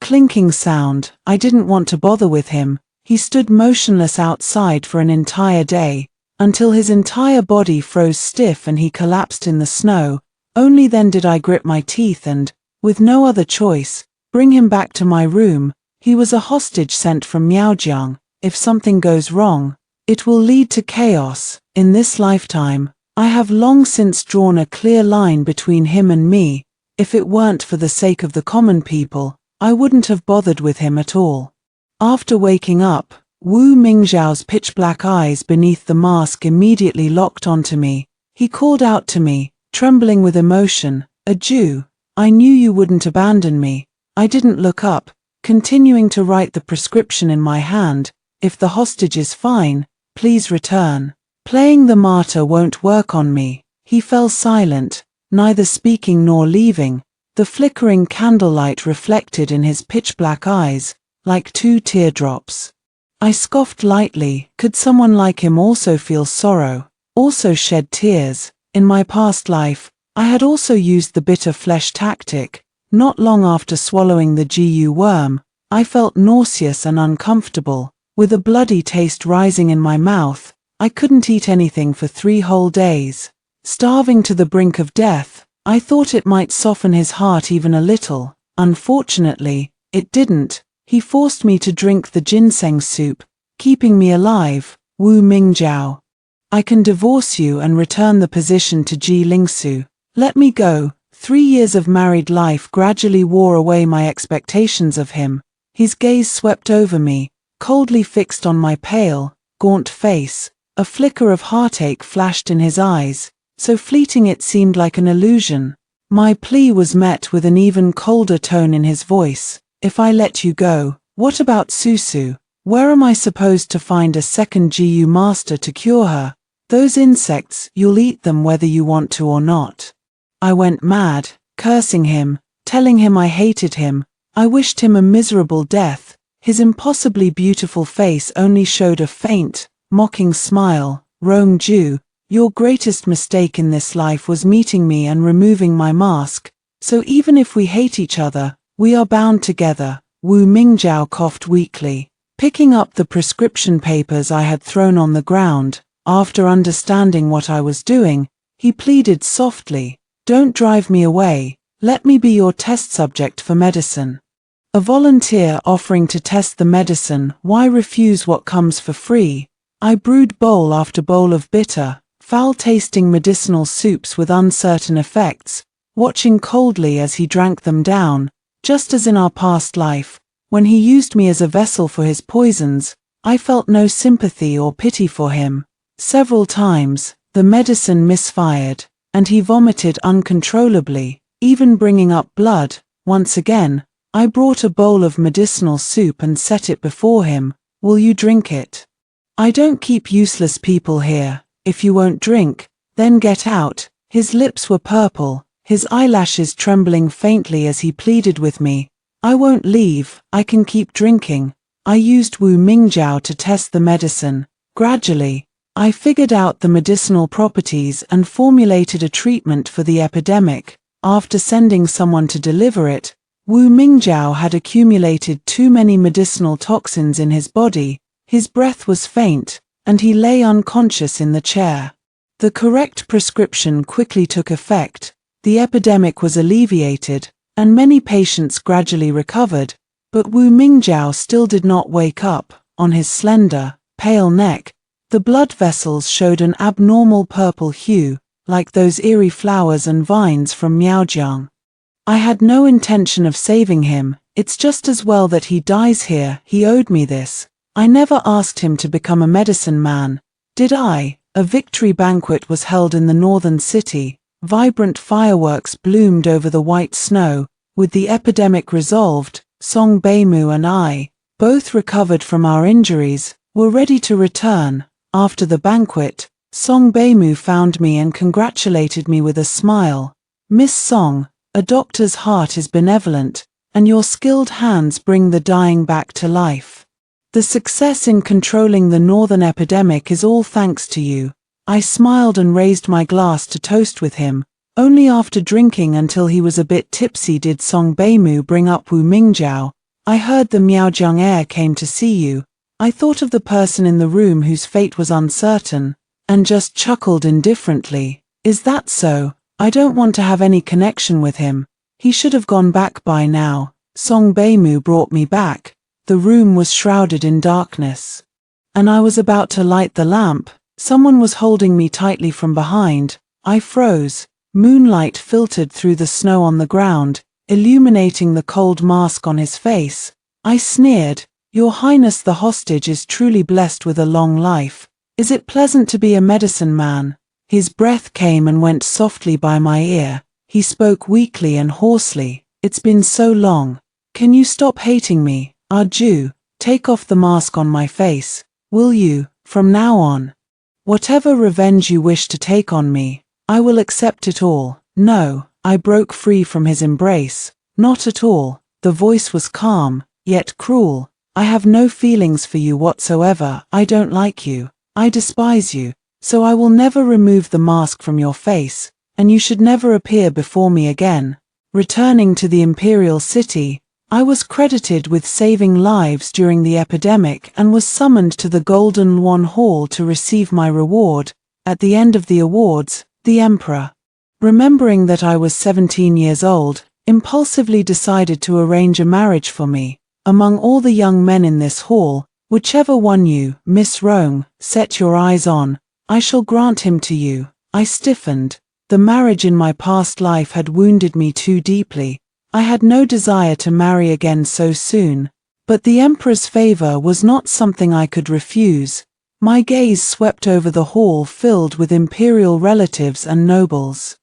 clinking sound. I didn't want to bother with him. He stood motionless outside for an entire day, until his entire body froze stiff and he collapsed in the snow. Only then did I grit my teeth and, with no other choice, bring him back to my room. He was a hostage sent from Miaojiang. If something goes wrong, it will lead to chaos. In this lifetime, I have long since drawn a clear line between him and me. If it weren't for the sake of the common people, I wouldn't have bothered with him at all. After waking up, Wu Mingzhao's pitch-black eyes beneath the mask immediately locked onto me. He called out to me, trembling with emotion, "A Jew, I knew you wouldn't abandon me." I didn't look up, continuing to write the prescription in my hand. "If the hostage is fine, please return. Playing the martyr won't work on me." He fell silent, neither speaking nor leaving. The flickering candlelight reflected in his pitch-black eyes, like two teardrops. I scoffed lightly. Could someone like him also feel sorrow, also shed tears? In my past life, I had also used the bitter flesh tactic. Not long after swallowing the GU worm, I felt nauseous and uncomfortable, with a bloody taste rising in my mouth. I couldn't eat anything for 3 whole days. Starving to the brink of death, I thought it might soften his heart even a little. Unfortunately, it didn't. He forced me to drink the ginseng soup, keeping me alive. Wu Mingjiao, I can divorce you and return the position to Ji Lingsu. Let me go. 3 years of married life gradually wore away my expectations of him. His gaze swept over me, coldly fixed on my pale, gaunt face. A flicker of heartache flashed in his eyes, so fleeting it seemed like an illusion. My plea was met with an even colder tone in his voice. "If I let you go, what about Susu? Where am I supposed to find a second GU master to cure her? Those insects, you'll eat them whether you want to or not." I went mad, cursing him, telling him I hated him. I wished him a miserable death. His impossibly beautiful face only showed a faint, mocking smile. "Rong Ju, your greatest mistake in this life was meeting me and removing my mask. So even if we hate each other, we are bound together." Wu Mingjiao coughed weakly, picking up the prescription papers I had thrown on the ground. After understanding what I was doing, he pleaded softly, "Don't drive me away. Let me be your test subject for medicine." A volunteer offering to test the medicine, why refuse what comes for free? I brewed bowl after bowl of bitter, foul-tasting medicinal soups with uncertain effects, watching coldly as he drank them down. Just as in our past life, when he used me as a vessel for his poisons, I felt no sympathy or pity for him. Several times, the medicine misfired, and he vomited uncontrollably, even bringing up blood. Once again, I brought a bowl of medicinal soup and set it before him. "Will you drink it? I don't keep useless people here. If you won't drink, then get out." His lips were purple, his eyelashes trembling faintly as he pleaded with me. "I won't leave, I can keep drinking." I used Wu Mingjiao to test the medicine. Gradually, I figured out the medicinal properties and formulated a treatment for the epidemic. After sending someone to deliver it, Wu Mingjiao had accumulated too many medicinal toxins in his body. His breath was faint, and he lay unconscious in the chair. The correct prescription quickly took effect. The epidemic was alleviated, and many patients gradually recovered. But Wu Mingjiao still did not wake up. On his slender, pale neck, the blood vessels showed an abnormal purple hue, like those eerie flowers and vines from Miaojiang. I had no intention of saving him. It's just as well that he dies here. He owed me this. I never asked him to become a medicine man, did I? A victory banquet was held in the northern city. Vibrant fireworks bloomed over the white snow. With the epidemic resolved, Song Beimu and I, both recovered from our injuries, were ready to return. After the banquet, Song Beimu found me and congratulated me with a smile. Miss Song, a doctor's heart is benevolent, and your skilled hands bring the dying back to life. The success in controlling the northern epidemic is all thanks to you. I smiled and raised my glass to toast with him. Only after drinking until he was a bit tipsy did Song Beimu bring up Wu Mingjiao. I heard the Miaojiang heir came to see you. I thought of the person in the room whose fate was uncertain, and just chuckled indifferently. Is that so? I don't want to have any connection with him. He should have gone back by now. Song Beimu brought me back. The room was shrouded in darkness, and I was about to light the lamp. Someone was holding me tightly from behind. I froze. Moonlight filtered through the snow on the ground, illuminating the cold mask on his face. I sneered, "Your Highness, the hostage is truly blessed with a long life. Is it pleasant to be a medicine man?" His breath came and went softly by my ear. He spoke weakly and hoarsely. "It's been so long. Can you stop hating me? Arju, take off the mask on my face, will you, from now on? Whatever revenge you wish to take on me, I will accept it all." "No," I broke free from his embrace. "Not at all." The voice was calm, yet cruel. "I have no feelings for you whatsoever. I don't like you. I despise you. So I will never remove the mask from your face, and you should never appear before me again." Returning to the imperial city, I was credited with saving lives during the epidemic and was summoned to the Golden Luan Hall to receive my reward. At the end of the awards, the emperor, remembering that I was 17 years old, impulsively decided to arrange a marriage for me. "Among all the young men in this hall, whichever one you, Miss Rong, set your eyes on, I shall grant him to you." I stiffened. The marriage in my past life had wounded me too deeply. I had no desire to marry again so soon. But the emperor's favor was not something I could refuse. My gaze swept over the hall filled with imperial relatives and nobles.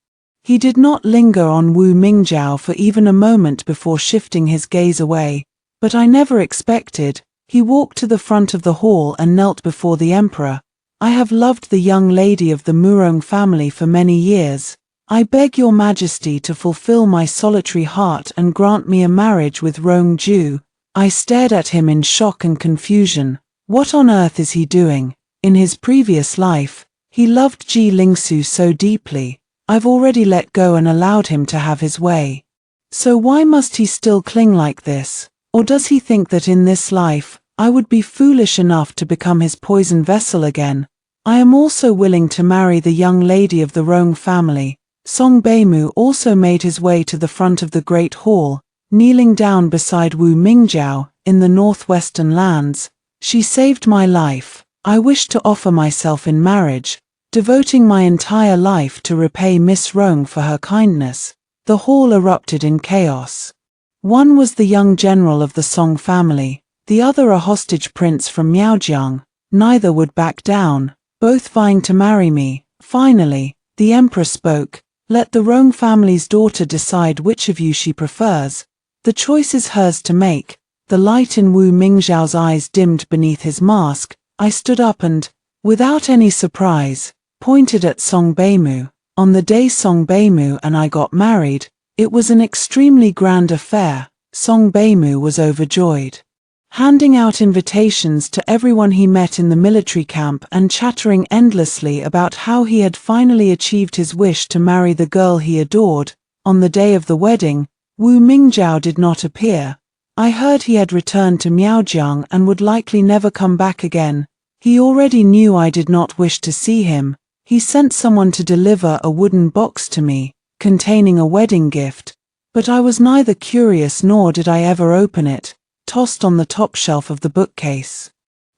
He did not linger on Wu Mingjiao for even a moment before shifting his gaze away, but I never expected. He walked to the front of the hall and knelt before the emperor. "I have loved the young lady of the Murong family for many years. I beg your majesty to fulfill my solitary heart and grant me a marriage with Rong Ju." I stared at him in shock and confusion. What on earth is he doing? In his previous life, he loved Ji Lingsu so deeply. I've already let go and allowed him to have his way. So why must he still cling like this? Or does he think that in this life, I would be foolish enough to become his poison vessel again? I am also willing to marry the young lady of the Rong family. Song Beimu also made his way to the front of the great hall, kneeling down beside Wu Mingjiao. "In the northwestern lands, she saved my life. I wish to offer myself in marriage, devoting my entire life to repay Miss Rong for her kindness." The hall erupted in chaos. One was the young general of the Song family, the other a hostage prince from Miaojiang. Neither would back down, both vying to marry me. Finally, the emperor spoke. "Let the Rong family's daughter decide which of you she prefers. The choice is hers to make." The light in Wu Mingjiao's eyes dimmed beneath his mask. I stood up and, without any surprise, pointed at Song Beimu. On the day Song Beimu and I got married, it was an extremely grand affair. Song Beimu was overjoyed, handing out invitations to everyone he met in the military camp and chattering endlessly about how he had finally achieved his wish to marry the girl he adored. On the day of the wedding, Wu Mingjiao did not appear. I heard he had returned to Miaojiang and would likely never come back again. He already knew I did not wish to see him. He sent someone to deliver a wooden box to me, containing a wedding gift, but I was neither curious nor did I ever open it. tossed on the top shelf of the bookcase.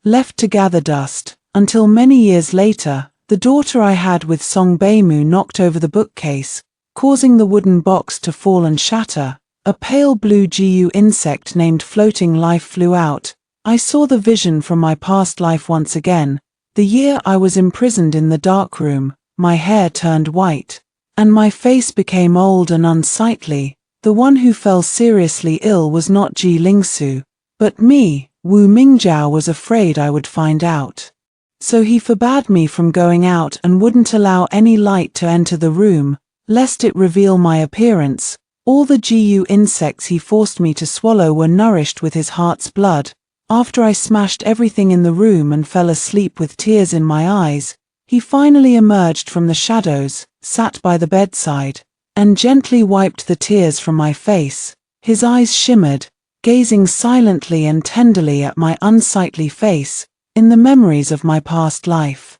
Left to gather dust, until many years later, the daughter I had with Song Bae-moo knocked over the bookcase, causing the wooden box to fall and shatter. A pale blue GU insect named Floating Life flew out. I saw the vision from my past life once again. The year I was imprisoned in the dark room, my hair turned white, and my face became old and unsightly. The one who fell seriously ill was not Ji Lingsu, but me. Wu Mingjiao was afraid I would find out. So he forbade me from going out and wouldn't allow any light to enter the room, lest it reveal my appearance. All the GU insects he forced me to swallow were nourished with his heart's blood. After I smashed everything in the room and fell asleep with tears in my eyes, he finally emerged from the shadows, sat by the bedside, and gently wiped the tears from my face. His eyes shimmered, gazing silently and tenderly at my unsightly face, in the memories of my past life.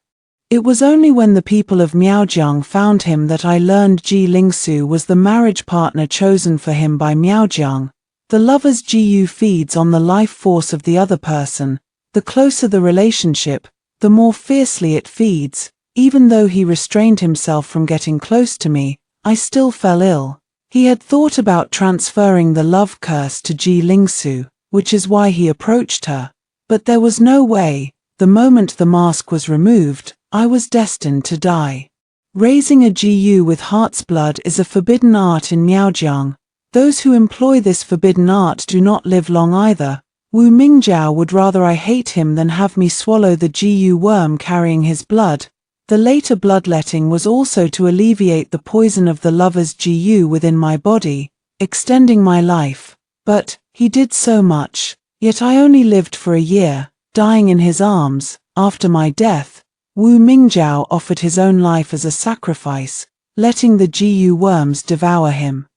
It was only when the people of Miaojiang found him that I learned Ji Lingsu was the marriage partner chosen for him by Miaojiang. The lover's GU feeds on the life force of the other person. The closer the relationship, the more fiercely it feeds. Even though he restrained himself from getting close to me, I still fell ill. He had thought about transferring the love curse to Ji Lingsu, which is why he approached her. But there was no way. The moment the mask was removed, I was destined to die. Raising a GU with heart's blood is a forbidden art in Miaojiang. Those who employ this forbidden art do not live long either. Wu Mingjiao would rather I hate him than have me swallow the GU worm carrying his blood. The later bloodletting was also to alleviate the poison of the lover's GU within my body, extending my life. But he did so much, yet I only lived for a year, dying in his arms. After my death, Wu Mingjiao offered his own life as a sacrifice, letting the GU worms devour him.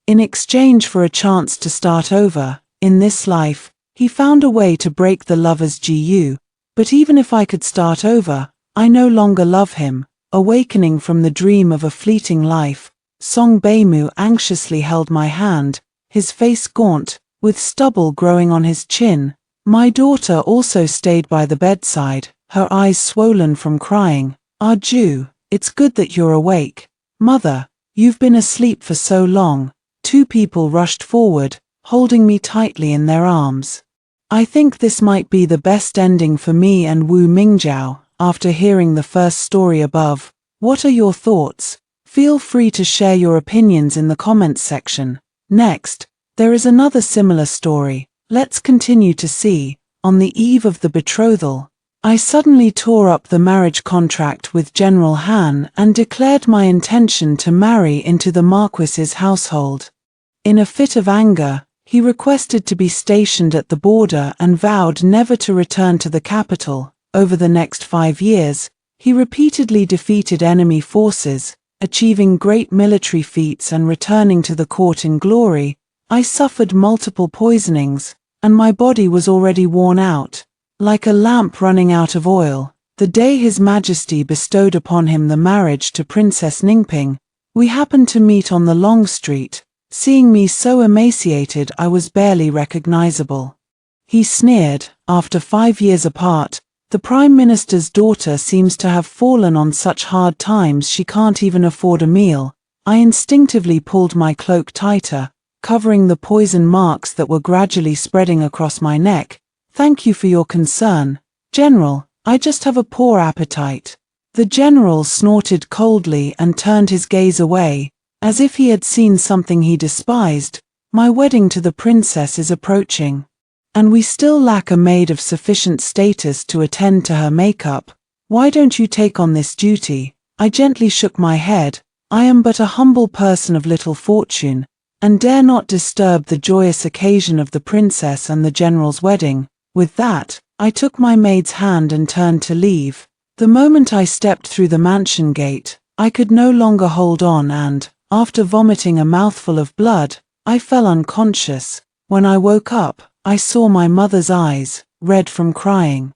In exchange for a chance to start over, in this life, he found a way to break the lover's GU. But even if I could start over, I no longer love him. Awakening from the dream of a fleeting life, Song Bae-moo anxiously held my hand, his face gaunt, with stubble growing on his chin. My daughter also stayed by the bedside, her eyes swollen from crying. "Ah Ju, it's good that you're awake. Mother, you've been asleep for so long." Two people rushed forward, holding me tightly in their arms. I think this might be the best ending for me and Wu Mingjiao. After hearing the first story above, what are your thoughts? Feel free to share your opinions in the comments section. Next, there is another similar story. Let's continue to see. On the eve of the betrothal, I suddenly tore up the marriage contract with General Han and declared my intention to marry into the Marquis's household. In a fit of anger, he requested to be stationed at the border and vowed never to return to the capital. Over the next 5 years, he repeatedly defeated enemy forces, achieving great military feats and returning to the court in glory. I suffered multiple poisonings, and my body was already worn out, like a lamp running out of oil. The day His Majesty bestowed upon him the marriage to Princess Ningping, we happened to meet on the Long Street. Seeing me so emaciated, I was barely recognizable. He sneered. After 5 years apart, the Prime Minister's daughter seems to have fallen on such hard times she can't even afford a meal. I instinctively pulled my cloak tighter, covering the poison marks that were gradually spreading across my neck. "Thank you for your concern, General. I just have a poor appetite." The general snorted coldly and turned his gaze away, as if he had seen something he despised. "My wedding to the princess is approaching, and we still lack a maid of sufficient status to attend to her makeup. Why don't you take on this duty?" I gently shook my head. I am but a humble person of little fortune, and dare not disturb the joyous occasion of the princess and the general's wedding. With that, I took my maid's hand and turned to leave. The moment I stepped through the mansion gate, I could no longer hold on and, after vomiting a mouthful of blood, I fell unconscious. When I woke up, I saw my mother's eyes, red from crying.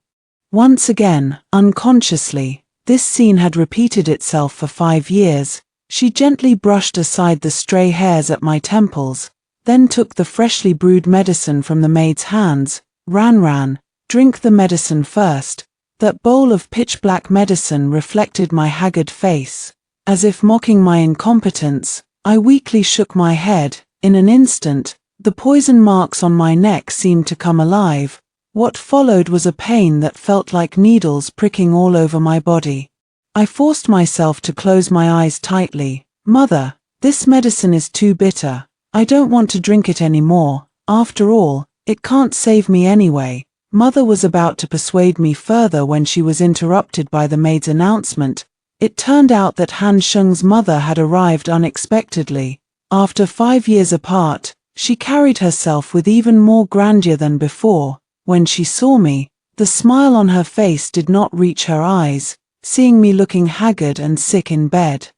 Once again, unconsciously, this scene had repeated itself for 5 years. She gently brushed aside the stray hairs at my temples, then took the freshly brewed medicine from the maid's hands. Ran, drink the medicine first. That bowl of pitch-black medicine reflected my haggard face. As if mocking my incompetence, I weakly shook my head. In an instant, the poison marks on my neck seemed to come alive. What followed was a pain that felt like needles pricking all over my body. I forced myself to close my eyes tightly. Mother, this medicine is too bitter. I don't want to drink it anymore. After all, it can't save me anyway. Mother was about to persuade me further when she was interrupted by the maid's announcement. It turned out that Han Sheng's mother had arrived unexpectedly. After 5 years apart, she carried herself with even more grandeur than before. When she saw me, the smile on her face did not reach her eyes, seeing me looking haggard and sick in bed.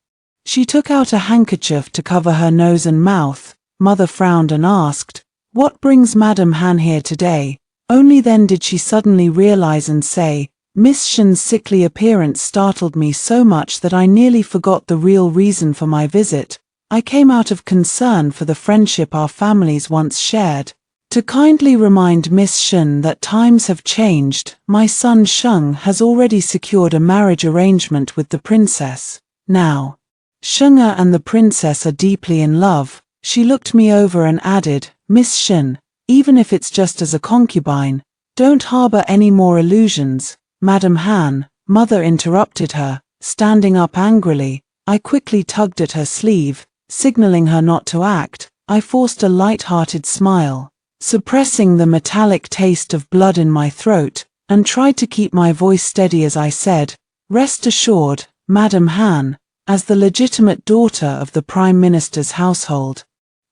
She took out a handkerchief to cover her nose and mouth. Mother frowned and asked, "What brings Madame Han here today?" Only then did she suddenly realize and say, Miss Shen's sickly appearance startled me so much that I nearly forgot the real reason for my visit. I came out of concern for the friendship our families once shared. To kindly remind Miss Shen that times have changed, my son Sheng has already secured a marriage arrangement with the princess. Now, Sheng and the princess are deeply in love. She looked me over and added, Miss Shen, even if it's just as a concubine, don't harbor any more illusions. Madame Han, Mother interrupted her, standing up angrily. I quickly tugged at her sleeve, signaling her not to act. I forced a light-hearted smile, suppressing the metallic taste of blood in my throat, and tried to keep my voice steady as I said, Rest assured, Madame Han, as the legitimate daughter of the Prime Minister's household,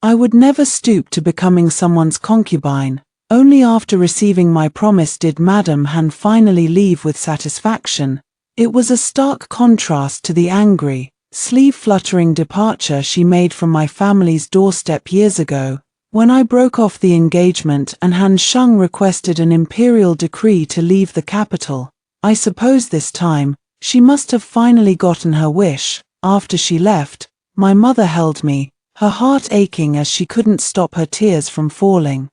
I would never stoop to becoming someone's concubine. Only after receiving my promise did Madame Han finally leave with satisfaction. It was a stark contrast to the angry, sleeve-fluttering departure she made from my family's doorstep years ago, when I broke off the engagement and Han Sheng requested an imperial decree to leave the capital. I suppose this time, she must have finally gotten her wish. After she left, my mother held me, her heart aching as she couldn't stop her tears from falling.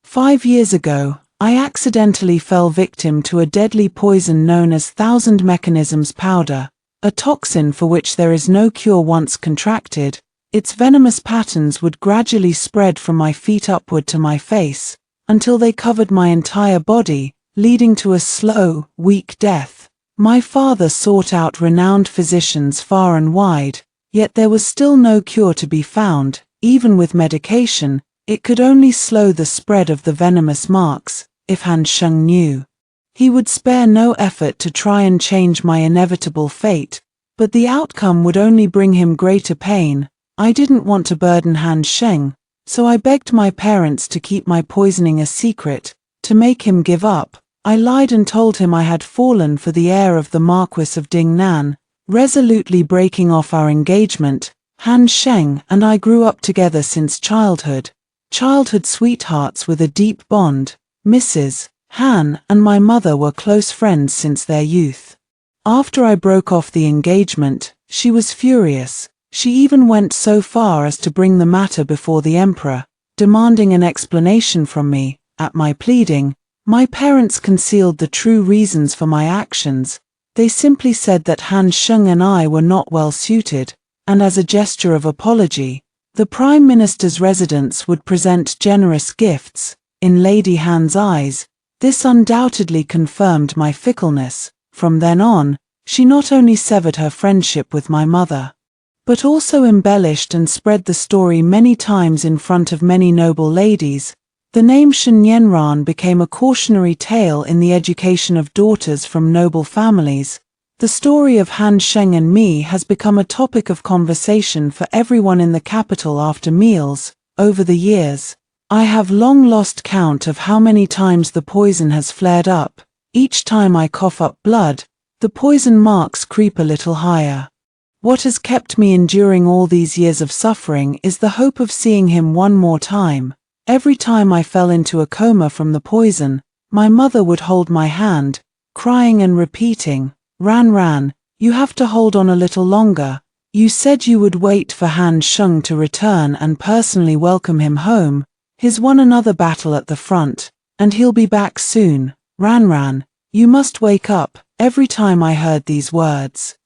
5 years ago, I accidentally fell victim to a deadly poison known as Thousand Mechanisms powder, a toxin for which there is no cure once contracted. Its venomous patterns would gradually spread from my feet upward to my face, until they covered my entire body, leading to a slow, weak death. My father sought out renowned physicians far and wide, yet there was still no cure to be found. Even with medication, it could only slow the spread of the venomous marks. If Han Sheng knew, he would spare no effort to try and change my inevitable fate, but the outcome would only bring him greater pain. I didn't want to burden Han Sheng, so I begged my parents to keep my poisoning a secret. To make him give up, I lied and told him I had fallen for the heir of the Marquis of Dingnan. Resolutely breaking off our engagement, Han Sheng and I grew up together since childhood sweethearts with a deep bond. Mrs. Han and my mother were close friends since their youth. After I broke off the engagement, she was furious. She even went so far as to bring the matter before the emperor, demanding an explanation from me. At my pleading, my parents concealed the true reasons for my actions. They simply said that Han Sheng and I were not well suited, and as a gesture of apology, the Prime Minister's residence would present generous gifts. In Lady Han's eyes, this undoubtedly confirmed my fickleness. From then on, she not only severed her friendship with my mother, but also embellished and spread the story many times in front of many noble ladies. The name Shen Yanran became a cautionary tale in the education of daughters from noble families. The story of Han Sheng and me has become a topic of conversation for everyone in the capital after meals. Over the years, I have long lost count of how many times the poison has flared up. Each time I cough up blood, the poison marks creep a little higher. What has kept me enduring all these years of suffering is the hope of seeing him one more time. Every time I fell into a coma from the poison, my mother would hold my hand, crying and repeating, Ran, you have to hold on a little longer. You said you would wait for Han Sheng to return and personally welcome him home. He's won another battle at the front, and he'll be back soon. Ran, you must wake up. Every time I heard these words,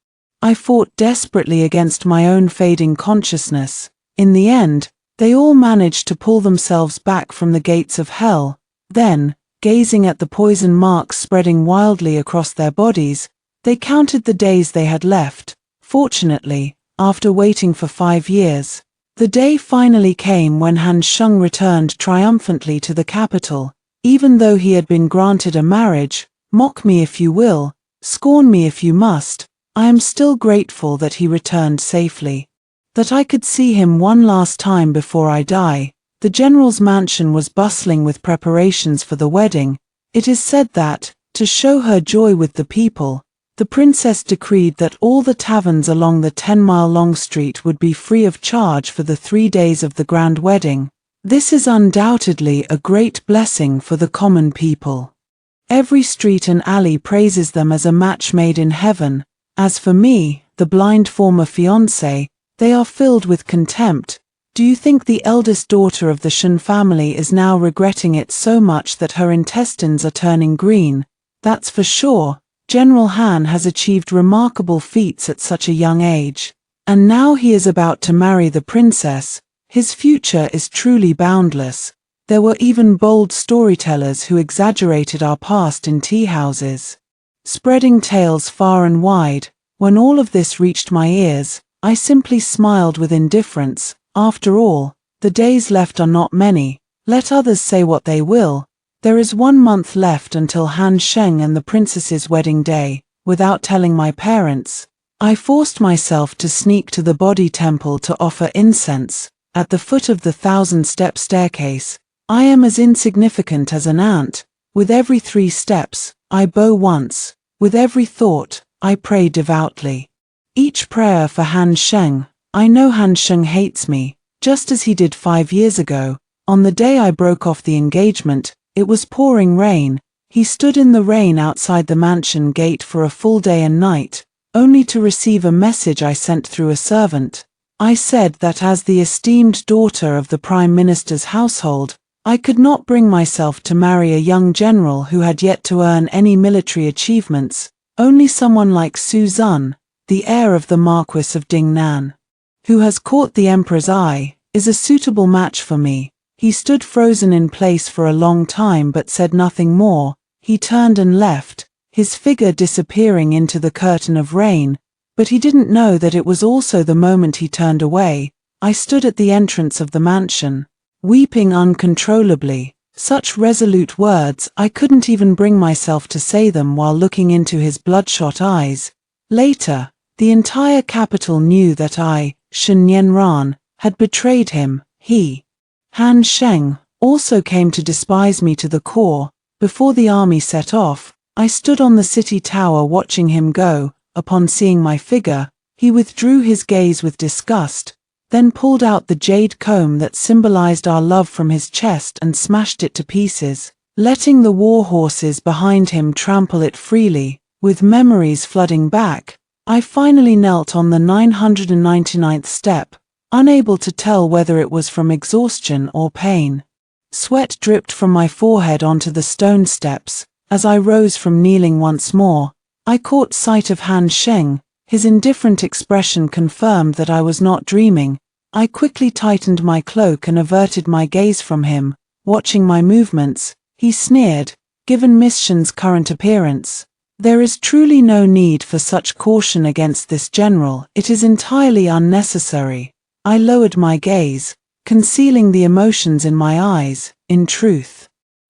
I fought desperately against my own fading consciousness. In the end, they all managed to pull themselves back from the gates of hell. Then, gazing at the poison marks spreading wildly across their bodies, they counted the days they had left. Fortunately, after waiting for 5 years, the day finally came when Han Sheng returned triumphantly to the capital. Even though he had been granted a marriage, mock me if you will, scorn me if you must, I am still grateful that he returned safely. That I could see him one last time before I die. The general's mansion was bustling with preparations for the wedding. It is said that, to show her joy with the people, the princess decreed that all the taverns along the 10-mile-long street would be free of charge for the 3 days of the grand wedding. This is undoubtedly a great blessing for the common people. Every street and alley praises them as a match made in heaven. As for me, the blind former fiancé, they are filled with contempt. Do you think the eldest daughter of the Shen family is now regretting it so much that her intestines are turning green? That's for sure. General Han has achieved remarkable feats at such a young age. And now he is about to marry the princess. His future is truly boundless. There were even bold storytellers who exaggerated our past in tea-houses, spreading tales far and wide. When all of this reached my ears, I simply smiled with indifference. After all, the days left are not many. Let others say what they will. There is 1 month left until Han Sheng and the princess's wedding day. Without telling my parents, I forced myself to sneak to the body temple to offer incense. At the foot of the 1,000-step staircase, I am as insignificant as an ant. With every 3 steps, I bow once. With every thought, I pray devoutly. Each prayer for Han Sheng. I know Han Sheng hates me, just as he did 5 years ago. On the day I broke off the engagement, it was pouring rain. He stood in the rain outside the mansion gate for a full day and night, only to receive a message I sent through a servant. I said that as the esteemed daughter of the Prime Minister's household, I could not bring myself to marry a young general who had yet to earn any military achievements. Only someone like Su Zun, the heir of the Marquis of Dingnan, who has caught the Emperor's eye, is a suitable match for me. He stood frozen in place for a long time but said nothing more. He turned and left, his figure disappearing into the curtain of rain. But he didn't know that it was also the moment he turned away. I stood at the entrance of the mansion, weeping uncontrollably. Such resolute words, I couldn't even bring myself to say them while looking into his bloodshot eyes. Later, the entire capital knew that I, Shen Yanran, had betrayed him. He, Han Sheng, also came to despise me to the core. Before the army set off, I stood on the city tower watching him go. Upon seeing my figure, he withdrew his gaze with disgust, then pulled out the jade comb that symbolized our love from his chest and smashed it to pieces, letting the war horses behind him trample it freely. With memories flooding back, I finally knelt on the 999th step, unable to tell whether it was from exhaustion or pain. Sweat dripped from my forehead onto the stone steps. As I rose from kneeling once more, I caught sight of Han Sheng. His indifferent expression confirmed that I was not dreaming. I quickly tightened my cloak and averted my gaze from him. Watching my movements, he sneered, "Given Miss Shen's current appearance, there is truly no need for such caution against this general. It is entirely unnecessary." I lowered my gaze, concealing the emotions in my eyes. In truth,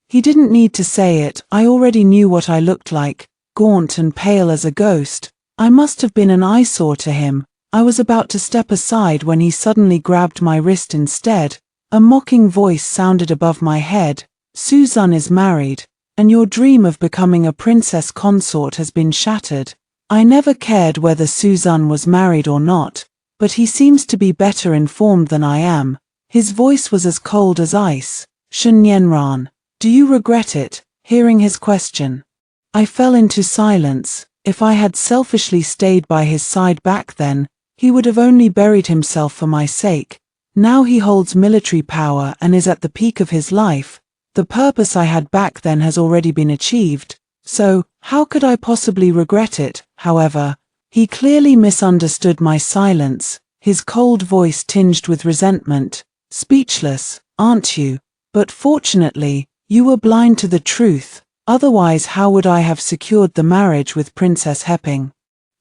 he didn't need to say it. I already knew what I looked like. Gaunt and pale as a ghost, I must have been an eyesore to him. I was about to step aside when he suddenly grabbed my wrist instead. A mocking voice sounded above my head. "Su Zun is married, and your dream of becoming a princess consort has been shattered." I never cared whether Su Zun was married or not, but he seems to be better informed than I am. His voice was as cold as ice. "Shen Yanran, do you regret it?" Hearing his question, I fell into silence. If I had selfishly stayed by his side back then, He would have only buried himself for my sake. Now he holds military power and is at the peak of his life. The purpose I had back then has already been achieved, so how could I possibly regret it? However, he clearly misunderstood my silence, his cold voice tinged with resentment. Speechless, aren't you? But fortunately, you were blind to the truth. Otherwise, how would I have secured the marriage with Princess Heping?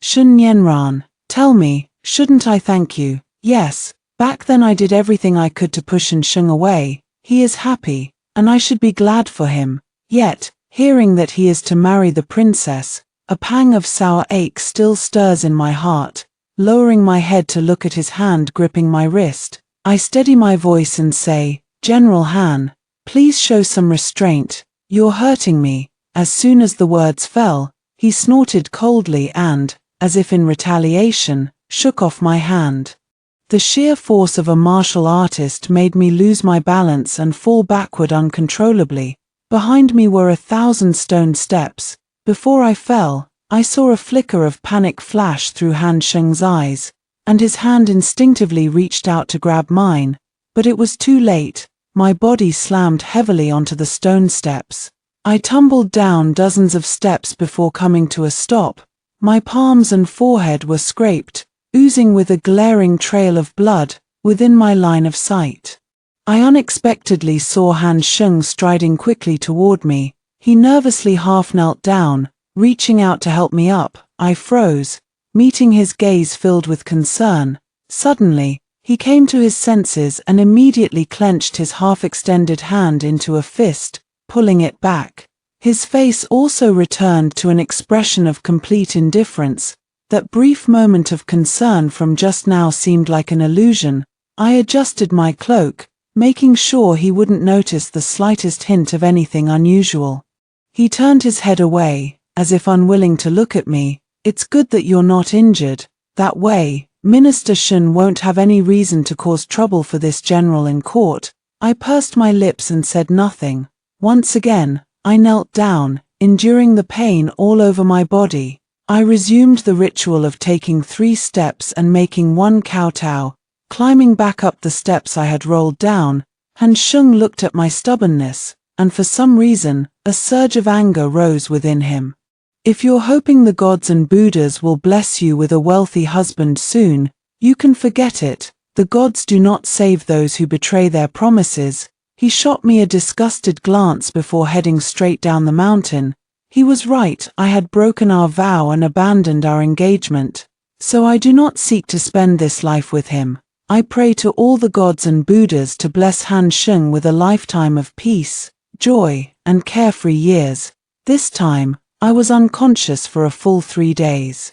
Shun Yenran, tell me, shouldn't I thank you? Yes, back then I did everything I could to push Shun away. He is happy, and I should be glad for him. Yet, hearing that he is to marry the princess, a pang of sour ache still stirs in my heart. Lowering my head to look at his hand gripping my wrist, I steady my voice and say, General Han, please show some restraint. You're hurting me. As soon as the words fell, he snorted coldly and, as if in retaliation, shook off my hand. The sheer force of a martial artist made me lose my balance and fall backward uncontrollably. Behind me were 1,000 stone steps. Before I fell, I saw a flicker of panic flash through Han Sheng's eyes, and his hand instinctively reached out to grab mine, but it was too late. My body slammed heavily onto the stone steps. I tumbled down dozens of steps before coming to a stop. My palms and forehead were scraped, oozing with a glaring trail of blood, within my line of sight. I unexpectedly saw Han Sheng striding quickly toward me. He nervously half knelt down, reaching out to help me up. I froze, meeting his gaze filled with concern. Suddenly, he came to his senses and immediately clenched his half-extended hand into a fist, pulling it back. His face also returned to an expression of complete indifference. That brief moment of concern from just now seemed like an illusion. I adjusted my cloak, making sure he wouldn't notice the slightest hint of anything unusual. He turned his head away, as if unwilling to look at me. It's good that you're not injured. That way, Minister Shun won't have any reason to cause trouble for this general in court. I pursed my lips and said nothing. Once again, I knelt down, enduring the pain all over my body. I resumed the ritual of taking 3 steps and making 1 kowtow. Climbing back up the steps I had rolled down, Han Sheng looked at my stubbornness, and for some reason, a surge of anger rose within him. If you're hoping the gods and Buddhas will bless you with a wealthy husband soon, you can forget it. The gods do not save those who betray their promises. He shot me a disgusted glance before heading straight down the mountain. He was right, I had broken our vow and abandoned our engagement. So I do not seek to spend this life with him. I pray to all the gods and Buddhas to bless Han Sheng with a lifetime of peace, joy, and carefree years. This time, I was unconscious for a full 3 days.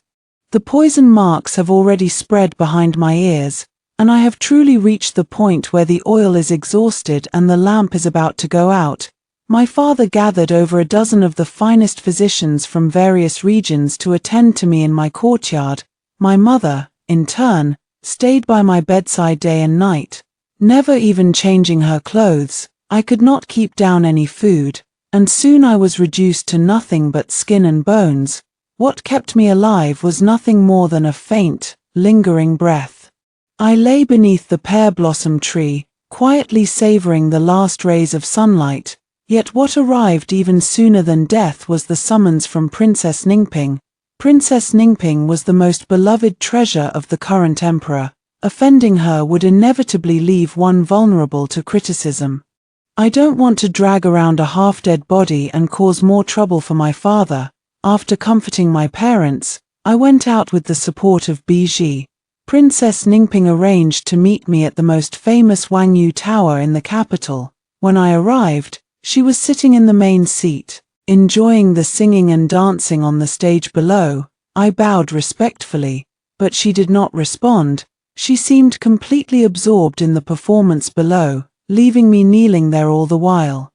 The poison marks have already spread behind my ears, and I have truly reached the point where the oil is exhausted and the lamp is about to go out. My father gathered over a dozen of the finest physicians from various regions to attend to me in my courtyard. My mother, in turn, stayed by my bedside day and night, never even changing her clothes. I could not keep down any food, and soon I was reduced to nothing but skin and bones. What kept me alive was nothing more than a faint, lingering breath. I lay beneath the pear blossom tree, quietly savoring the last rays of sunlight, yet what arrived even sooner than death was the summons from Princess Ningping. Princess Ningping was the most beloved treasure of the current emperor. Offending her would inevitably leave one vulnerable to criticism. I don't want to drag around a half-dead body and cause more trouble for my father. After comforting my parents, I went out with the support of Bijie. Princess Ningping arranged to meet me at the most famous Wangyu Tower in the capital. When I arrived, she was sitting in the main seat, enjoying the singing and dancing on the stage below. I bowed respectfully, but she did not respond. She seemed completely absorbed in the performance below, leaving me kneeling there all the while.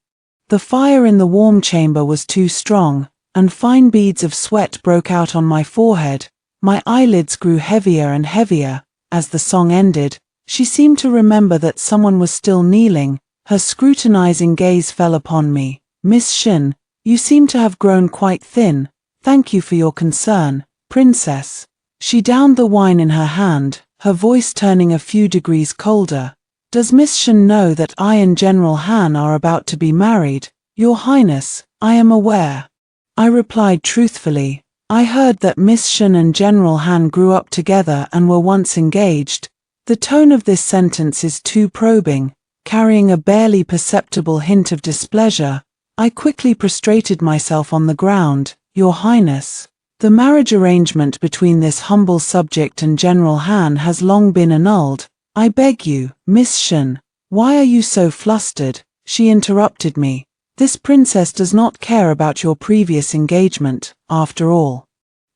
The fire in the warm chamber was too strong, and fine beads of sweat broke out on my forehead. My eyelids grew heavier and heavier. As the song ended, she seemed to remember that someone was still kneeling. Her scrutinizing gaze fell upon me. Miss Shin, you seem to have grown quite thin. Thank you for your concern, Princess. She downed the wine in her hand, her voice turning a few degrees colder. "Does Miss Shen know that I and General Han are about to be married? Your Highness, I am aware." I replied truthfully. I heard that Miss Shen and General Han grew up together and were once engaged. The tone of this sentence is too probing, carrying a barely perceptible hint of displeasure. I quickly prostrated myself on the ground. "Your Highness, the marriage arrangement between this humble subject and General Han has long been annulled. I beg you, Miss Shen." "Why are you so flustered?" she interrupted me. "This princess does not care about your previous engagement, after all.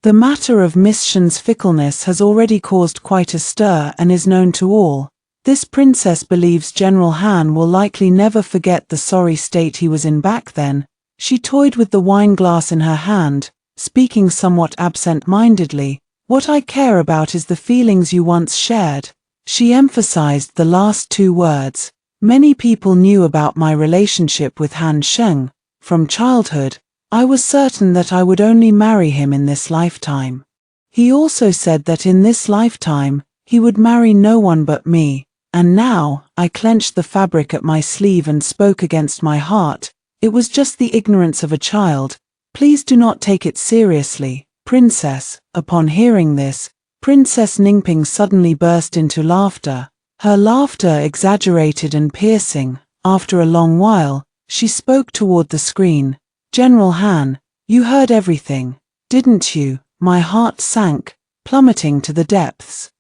The matter of Miss Shen's fickleness has already caused quite a stir and is known to all. This princess believes General Han will likely never forget the sorry state he was in back then." She toyed with the wine glass in her hand, speaking somewhat absent-mindedly. "What I care about is the feelings you once shared." She emphasized the last two words. "Many people knew about my relationship with Han Sheng. From childhood, I was certain that I would only marry him in this lifetime. He also said that in this lifetime, he would marry no one but me. And now," I clenched the fabric at my sleeve and spoke against my heart, "it was just the ignorance of a child. Please do not take it seriously, Princess." Upon hearing this, Princess Ningping suddenly burst into laughter. Her laughter exaggerated and piercing. After a long while, she spoke toward the screen. "General Han, you heard everything, didn't you?" My heart sank, plummeting to the depths.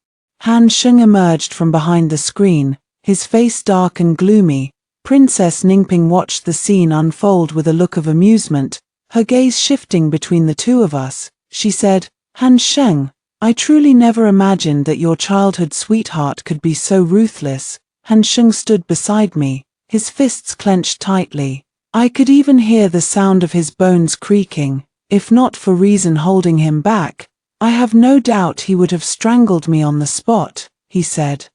Han Sheng emerged from behind the screen, his face dark and gloomy. Princess Ningping watched the scene unfold with a look of amusement, her gaze shifting between the two of us. She said, "Han Sheng, I truly never imagined that your childhood sweetheart could be so ruthless." Han Sheng stood beside me, his fists clenched tightly. I could even hear the sound of his bones creaking. If not for reason holding him back, I have no doubt he would have strangled me on the spot. He said,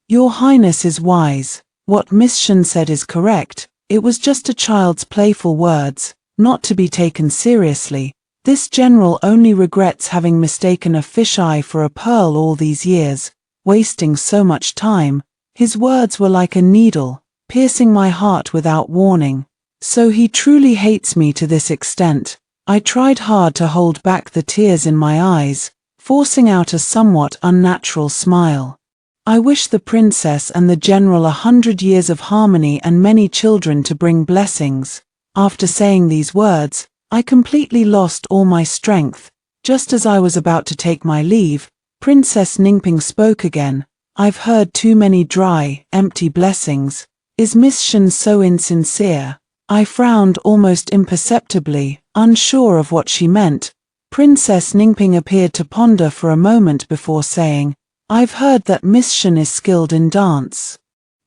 "Your Highness is wise. What Miss Shen said is correct. It was just a child's playful words, not to be taken seriously. This general only regrets having mistaken a fisheye for a pearl all these years, wasting so much time." His words were like a needle, piercing my heart without warning. So he truly hates me to this extent. I tried hard to hold back the tears in my eyes, forcing out a somewhat unnatural smile. "I wish the princess and the general 100 years of harmony and many children to bring blessings." After saying these words, I completely lost all my strength. Just as I was about to take my leave, Princess Ningping spoke again. "I've heard too many dry, empty blessings. Is Miss Shen so insincere?" I frowned almost imperceptibly, unsure of what she meant. Princess Ningping appeared to ponder for a moment before saying, "I've heard that Miss Shen is skilled in dance.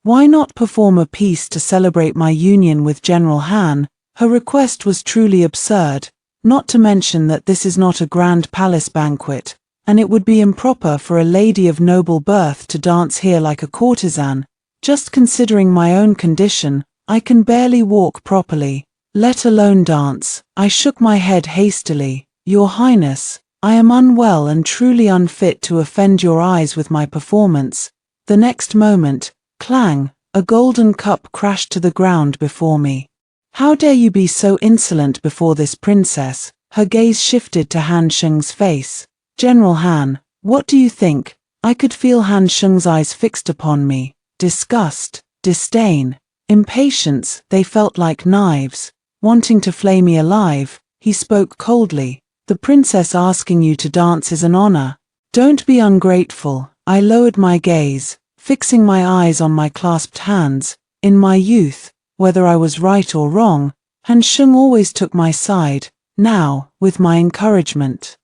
Why not perform a piece to celebrate my union with General Han?" Her request was truly absurd, not to mention that this is not a grand palace banquet, and it would be improper for a lady of noble birth to dance here like a courtesan. Just considering my own condition, I can barely walk properly, let alone dance. I shook my head hastily. "Your Highness, I am unwell and truly unfit to offend your eyes with my performance." The next moment, clang, a golden cup crashed to the ground before me. "How dare you be so insolent before this princess?" Her gaze shifted to Han Sheng's face. "General Han, what do you think?" I could feel Han Sheng's eyes fixed upon me. Disgust, disdain, impatience, they felt like knives, wanting to flay me alive. He spoke coldly. "The princess asking you to dance is an honor. Don't be ungrateful." I lowered my gaze, fixing my eyes on my clasped hands. In my youth, whether I was right or wrong, Han Sheng always took my side. Now, with my encouragement,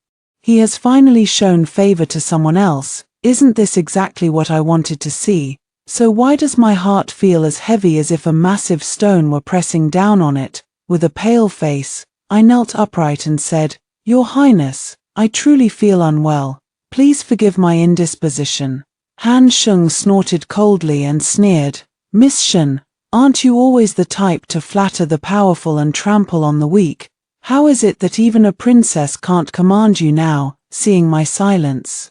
he has finally shown favor to someone else. Isn't this exactly what I wanted to see? So why does my heart feel as heavy as if a massive stone were pressing down on it? With a pale face, I knelt upright and said, "Your Highness, I truly feel unwell. Please forgive my indisposition." Han Sheng snorted coldly and sneered, "Miss Shen, aren't you always the type to flatter the powerful and trample on the weak? How is it that even a princess can't command you now?" seeing my silence.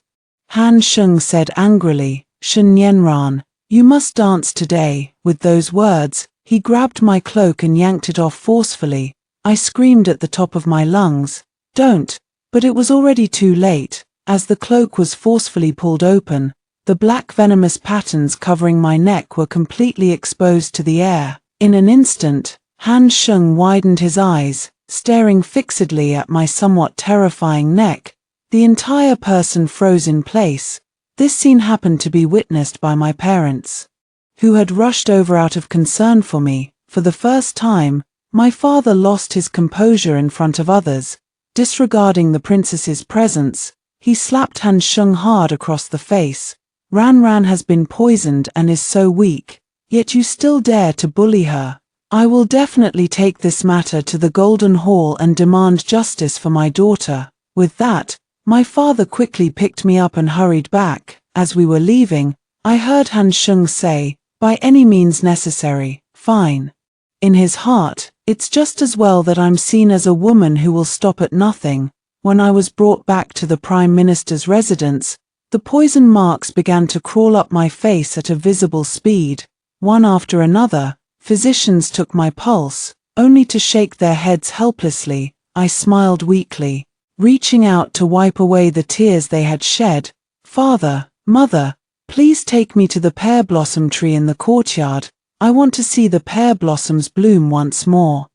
Han Sheng said angrily, "Shen Yanran, you must dance today." With those words, he grabbed my cloak and yanked it off forcefully. I screamed at the top of my lungs, "Don't!" But it was already too late. As the cloak was forcefully pulled open, the black venomous patterns covering my neck were completely exposed to the air. In an instant, Han Sheng widened his eyes, staring fixedly at my somewhat terrifying neck. The entire person froze in place. This scene happened to be witnessed by my parents, who had rushed over out of concern for me. For the first time, my father lost his composure in front of others. Disregarding the princess's presence, he slapped Han Sheng hard across the face. "Ran has been poisoned and is so weak, yet you still dare to bully her. I will definitely take this matter to the Golden Hall and demand justice for my daughter." With that, my father quickly picked me up and hurried back. As we were leaving, I heard Han Sheng say, "By any means necessary, fine." In his heart, it's just as well that I'm seen as a woman who will stop at nothing. When I was brought back to the Prime Minister's residence, the poison marks began to crawl up my face at a visible speed. One after another, physicians took my pulse, only to shake their heads helplessly. I smiled weakly, reaching out to wipe away the tears they had shed. "Father, Mother, please take me to the pear blossom tree in the courtyard. I want to see the pear blossoms bloom once more."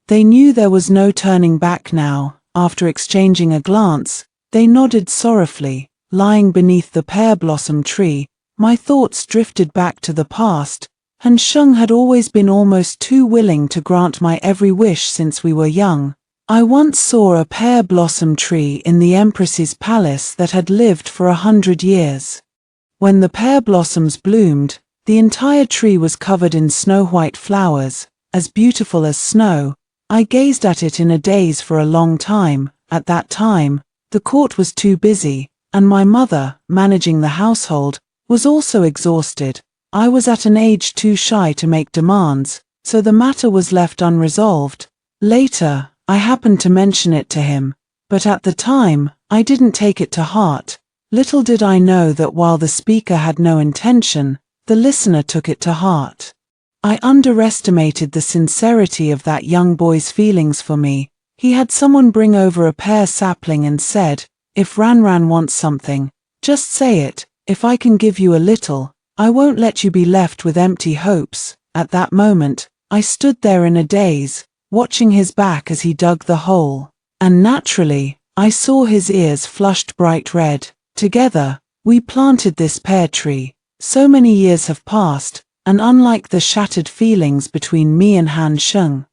They knew there was no turning back now. After exchanging a glance, they nodded sorrowfully. Lying beneath the pear blossom tree, my thoughts drifted back to the past. Han Sheng had always been almost too willing to grant my every wish since we were young. I once saw a pear blossom tree in the Empress's palace that had lived for 100 years. When the pear blossoms bloomed, the entire tree was covered in snow-white flowers, as beautiful as snow. I gazed at it in a daze for a long time. At that time, the court was too busy, and my mother, managing the household, was also exhausted. I was at an age too shy to make demands, so the matter was left unresolved. Later, I happened to mention it to him, but at the time, I didn't take it to heart. Little did I know that while the speaker had no intention, the listener took it to heart. I underestimated the sincerity of that young boy's feelings for me. He had someone bring over a pear sapling and said, "If Ran wants something, just say it. If I can give you a little, I won't let you be left with empty hopes." At that moment, I stood there in a daze, watching his back as he dug the hole. And naturally, I saw his ears flushed bright red. Together, we planted this pear tree. So many years have passed, and unlike the shattered feelings between me and Han Sheng,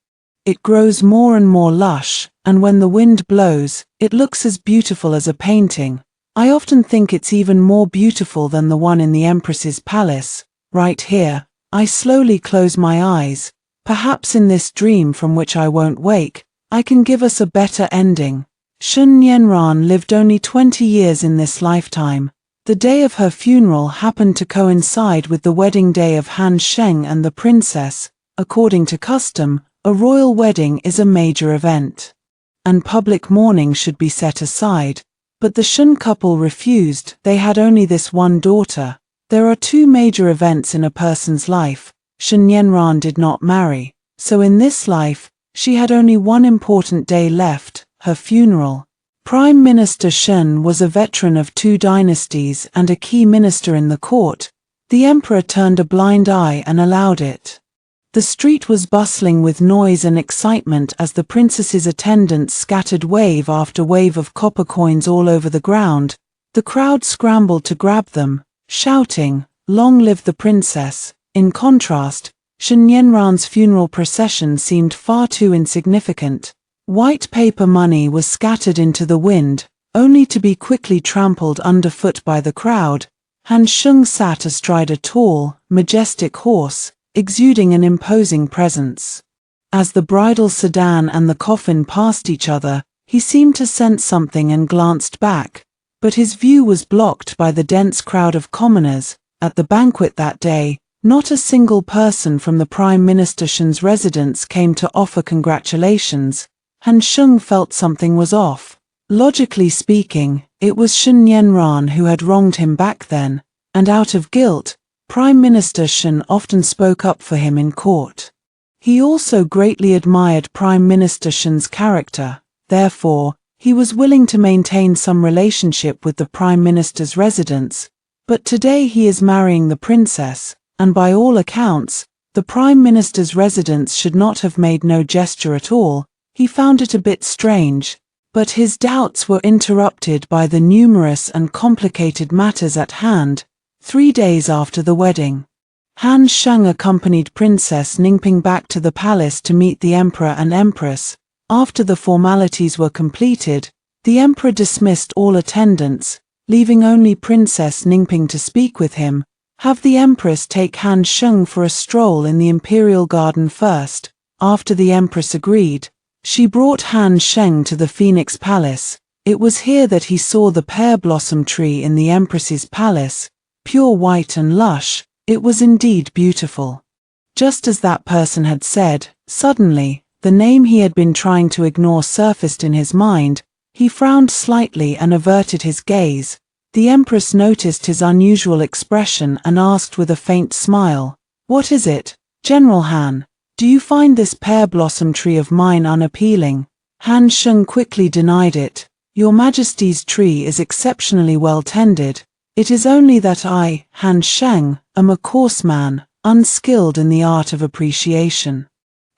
it grows more and more lush, and when the wind blows, it looks as beautiful as a painting. I often think it's even more beautiful than the one in the Empress's palace. Right here, I slowly close my eyes. Perhaps in this dream from which I won't wake, I can give us a better ending. Shen Yanran lived only 20 years in this lifetime. The day of her funeral happened to coincide with the wedding day of Han Sheng and the princess. According to custom, a royal wedding is a major event, and public mourning should be set aside. But the Shen couple refused. They had only this one daughter. There are two major events in a person's life. Shen Yanran did not marry, so in this life, she had only one important day left, her funeral. Prime Minister Shen was a veteran of 2 dynasties and a key minister in the court. The emperor turned a blind eye and allowed it. The street was bustling with noise and excitement as the princess's attendants scattered wave after wave of copper coins all over the ground. The crowd scrambled to grab them, shouting, "Long live the princess!" In contrast, Shen Yanran's funeral procession seemed far too insignificant. White paper money was scattered into the wind, only to be quickly trampled underfoot by the crowd. Han Sheng sat astride a tall, majestic horse, exuding an imposing presence. As the bridal sedan and the coffin passed each other, he seemed to sense something and glanced back, but his view was blocked by the dense crowd of commoners. At the banquet that day, not a single person from the Prime Minister Shen's residence came to offer congratulations. Han Sheng felt something was off. Logically speaking, it was Shen Nianran who had wronged him back then, and out of guilt, Prime Minister Shen often spoke up for him in court. He also greatly admired Prime Minister Shen's character, therefore, he was willing to maintain some relationship with the Prime Minister's residence, but today he is marrying the princess, and by all accounts, the Prime Minister's residence should not have made no gesture at all. He found it a bit strange, but his doubts were interrupted by the numerous and complicated matters at hand. 3 days after the wedding, Han Sheng accompanied Princess Ningping back to the palace to meet the Emperor and Empress. After the formalities were completed, the Emperor dismissed all attendants, leaving only Princess Ningping to speak with him. Have the Empress take Han Sheng for a stroll in the Imperial Garden first. After the Empress agreed, she brought Han Sheng to the Phoenix Palace. It was here that he saw the pear blossom tree in the Empress's palace, pure white and lush. It was indeed beautiful. Just as that person had said, suddenly, the name he had been trying to ignore surfaced in his mind. He frowned slightly and averted his gaze. The Empress noticed his unusual expression and asked with a faint smile, "What is it, General Han? Do you find this pear blossom tree of mine unappealing?" Han Sheng quickly denied it. "Your Majesty's tree is exceptionally well tended. It is only that I, Han Sheng, am a coarse man, unskilled in the art of appreciation."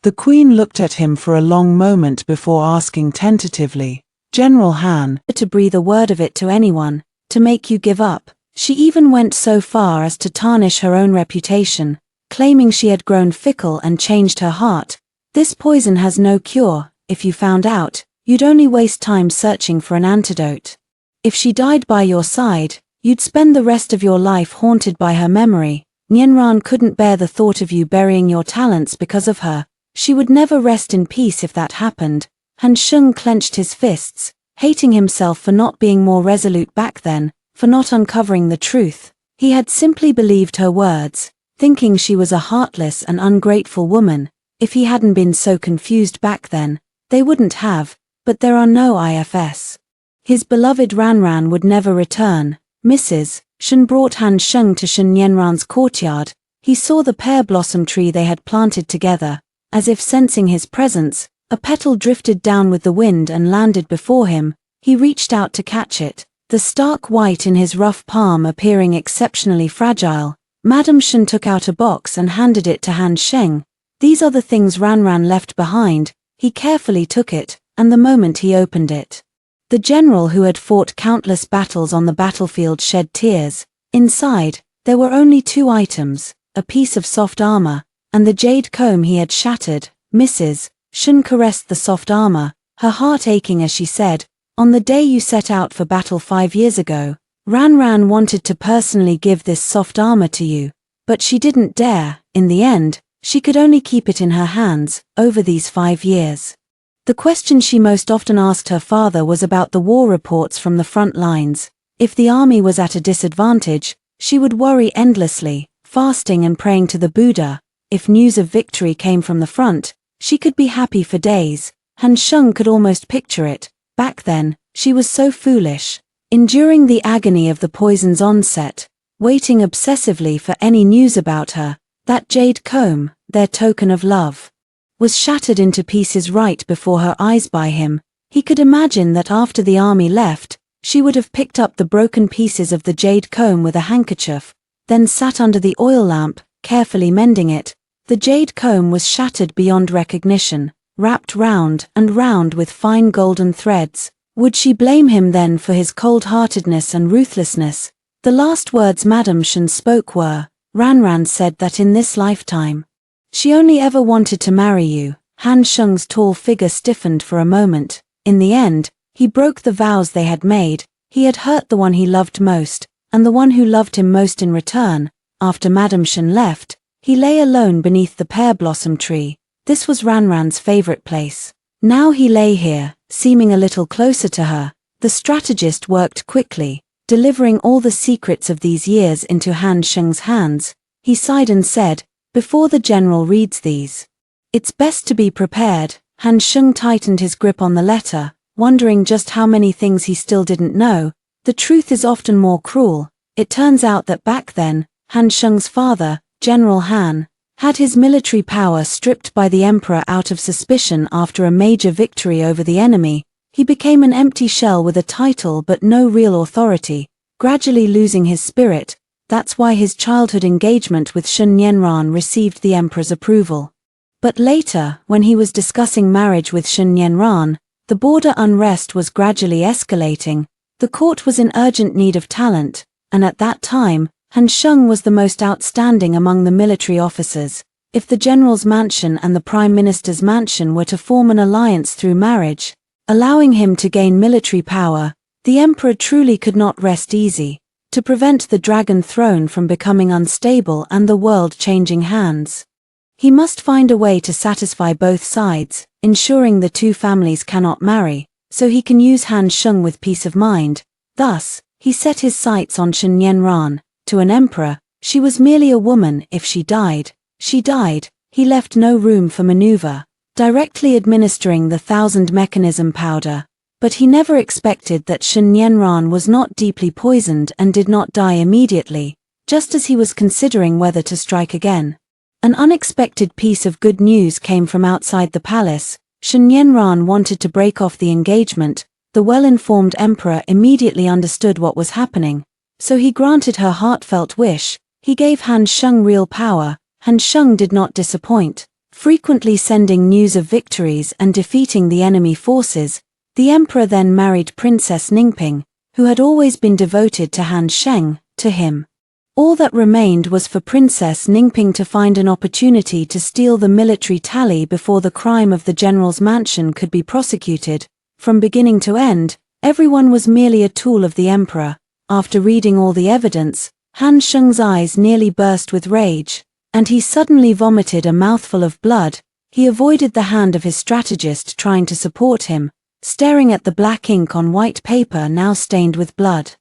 The Queen looked at him for a long moment before asking tentatively, "General Han, to breathe a word of it to anyone, to make you give up." She even went so far as to tarnish her own reputation, claiming she had grown fickle and changed her heart. "This poison has no cure. If you found out, you'd only waste time searching for an antidote. If she died by your side, you'd spend the rest of your life haunted by her memory. Nianran couldn't bear the thought of you burying your talents because of her. She would never rest in peace if that happened." Han Sheng clenched his fists, hating himself for not being more resolute back then, for not uncovering the truth. He had simply believed her words, thinking she was a heartless and ungrateful woman. If he hadn't been so confused back then, they wouldn't have, but there are no ifs. His beloved Ranran would never return. Mrs. Shen brought Han Sheng to Shen Nianran's courtyard. He saw the pear blossom tree they had planted together. As if sensing his presence, a petal drifted down with the wind and landed before him. He reached out to catch it, the stark white in his rough palm appearing exceptionally fragile. Madame Shen took out a box and handed it to Han Sheng. "These are the things Ranran left behind." He carefully took it, and the moment he opened it, the general who had fought countless battles on the battlefield shed tears. Inside, there were only 2 items, a piece of soft armor, and the jade comb he had shattered. Mrs. Shen caressed the soft armor, her heart aching as she said, "On the day you set out for battle 5 years ago, Ranran wanted to personally give this soft armor to you, but she didn't dare. In the end, she could only keep it in her hands. Over these 5 years, the question she most often asked her father was about the war reports from the front lines. If the army was at a disadvantage, she would worry endlessly, fasting and praying to the Buddha. If news of victory came from the front, she could be happy for days." Han Sheng could almost picture it. Back then, she was so foolish, enduring the agony of the poison's onset, waiting obsessively for any news about her. That jade comb, their token of love, was shattered into pieces right before her eyes by him. He could imagine that after the army left, she would have picked up the broken pieces of the jade comb with a handkerchief, then sat under the oil lamp, carefully mending it. The jade comb was shattered beyond recognition, wrapped round and round with fine golden threads. Would she blame him then for his cold-heartedness and ruthlessness? The last words Madame Shen spoke were, "Ranran said that in this lifetime, she only ever wanted to marry you." Han Sheng's tall figure stiffened for a moment. In the end, he broke the vows they had made. He had hurt the one he loved most, and the one who loved him most in return. After Madame Shen left, he lay alone beneath the pear blossom tree. This was Ranran's favorite place. Now he lay here, seeming a little closer to her. The strategist worked quickly, delivering all the secrets of these years into Han Sheng's hands. He sighed and said, "Before the general reads these, it's best to be prepared." Han Sheng tightened his grip on the letter. wondering just how many things he still didn't know. The truth is often more cruel. It turns out that back then, Han Sheng's father, General Han, had his military power stripped by the emperor out of suspicion after a major victory over the enemy. He became an empty shell with a title but no real authority, gradually losing his spirit. That's why his childhood engagement with Sun Yanran received the emperor's approval. But later, when he was discussing marriage with Sun Yanran, the border unrest was gradually escalating. The court was in urgent need of talent, and at that time, Han Sheng was the most outstanding among the military officers. If the general's mansion and the prime minister's mansion were to form an alliance through marriage, allowing him to gain military power, the emperor truly could not rest easy. To prevent the dragon throne from becoming unstable and the world changing hands, he must find a way to satisfy both sides, ensuring the two families cannot marry, so he can use Han Sheng with peace of mind. Thus, he set his sights on Sun Yanran. To an emperor, she was merely a woman. If she died, he left no room for maneuver, directly administering the 1000 mechanism powder. But he never expected that Sun Yanran was not deeply poisoned and did not die immediately, just as he was considering whether to strike again. An unexpected piece of good news came from outside the palace. Sun Yanran wanted to break off the engagement. The well-informed emperor immediately understood what was happening, so he granted her heartfelt wish. He gave Han Sheng real power. Han Sheng did not disappoint, frequently sending news of victories and defeating the enemy forces. The emperor then married Princess Ningping, who had always been devoted to Han Sheng. To him, all that remained was for Princess Ningping to find an opportunity to steal the military tally before the crime of the general's mansion could be prosecuted. From beginning to end, everyone was merely a tool of the emperor. After reading all the evidence, Han Sheng's eyes nearly burst with rage, and he suddenly vomited a mouthful of blood. He avoided the hand of his strategist trying to support him, staring at the black ink on white paper now stained with blood.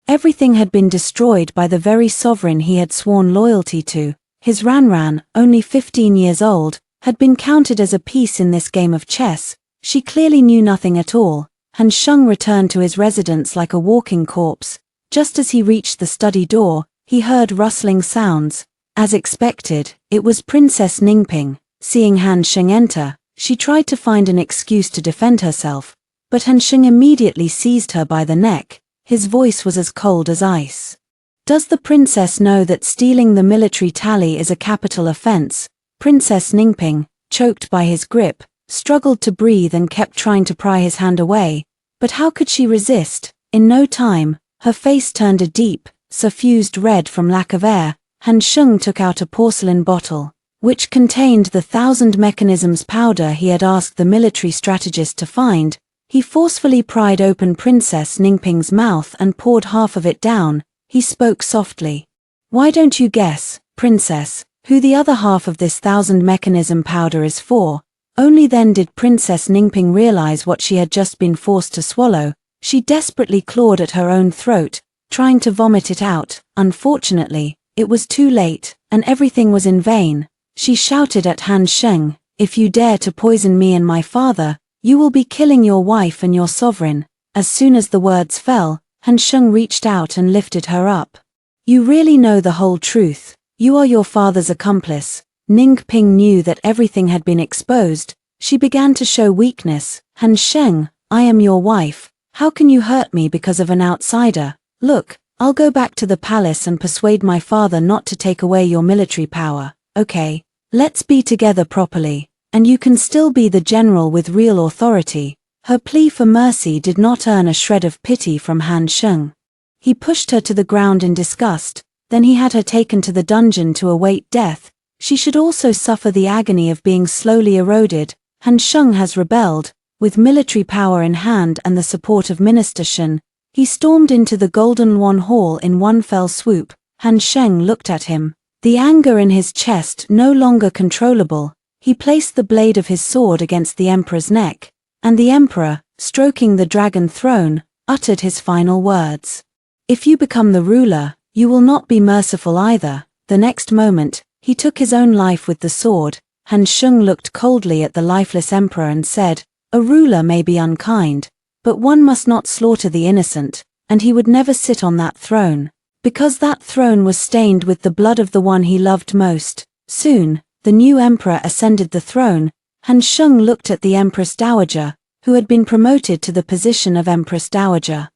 Everything had been destroyed by the very sovereign he had sworn loyalty to. His Ranran, only 15 years old, had been counted as a piece in this game of chess. She clearly knew nothing at all. Han Sheng returned to his residence like a walking corpse. Just as he reached the study door, he heard rustling sounds. As expected, it was Princess Ningping. Seeing Han Sheng enter, she tried to find an excuse to defend herself, but Han Sheng immediately seized her by the neck. His voice was as cold as ice. Does the princess know that stealing the military tally is a capital offense? Princess Ningping, choked by his grip, struggled to breathe and kept trying to pry his hand away. But how could she resist? In no time, her face turned a deep, suffused red from lack of air. Han Sheng took out a porcelain bottle, which contained the 1000 mechanisms powder he had asked the military strategist to find. He forcefully pried open Princess Ningping's mouth and poured half of it down. He spoke softly. "Why don't you guess, princess, who the other half of this 1000 mechanism powder is for?" Only then did Princess Ningping realize what she had just been forced to swallow. She desperately clawed at her own throat, trying to vomit it out. Unfortunately, it was too late, and everything was in vain. She shouted at Han Sheng, "If you dare to poison me and my father, you will be killing your wife and your sovereign." As soon as the words fell, Han Sheng reached out and lifted her up. "You really know the whole truth. You are your father's accomplice." Ningping knew that everything had been exposed. She began to show weakness. "Han Sheng, I am your wife. How can you hurt me because of an outsider? Look, I'll go back to the palace and persuade my father not to take away your military power. Okay, let's be together properly, and you can still be the general with real authority." Her plea for mercy did not earn a shred of pity from Han Sheng. He pushed her to the ground in disgust, then he had her taken to the dungeon to await death. She should also suffer the agony of being slowly eroded. Han Sheng has rebelled. With military power in hand and the support of Minister Shen, he stormed into the Golden Yuan Hall in one fell swoop. Han Sheng looked at him, the anger in his chest no longer controllable. He placed the blade of his sword against the emperor's neck, and the emperor, stroking the dragon throne, uttered his final words. "If you become the ruler, you will not be merciful either." The next moment, he took his own life with the sword. Han Sheng looked coldly at the lifeless emperor and said, "A ruler may be unkind, but one must not slaughter the innocent, and he would never sit on that throne, because that throne was stained with the blood of the one he loved most. Soon, the new emperor ascended the throne. Han Sheng looked at the Empress Dowager, who had been promoted to the position of Empress Dowager,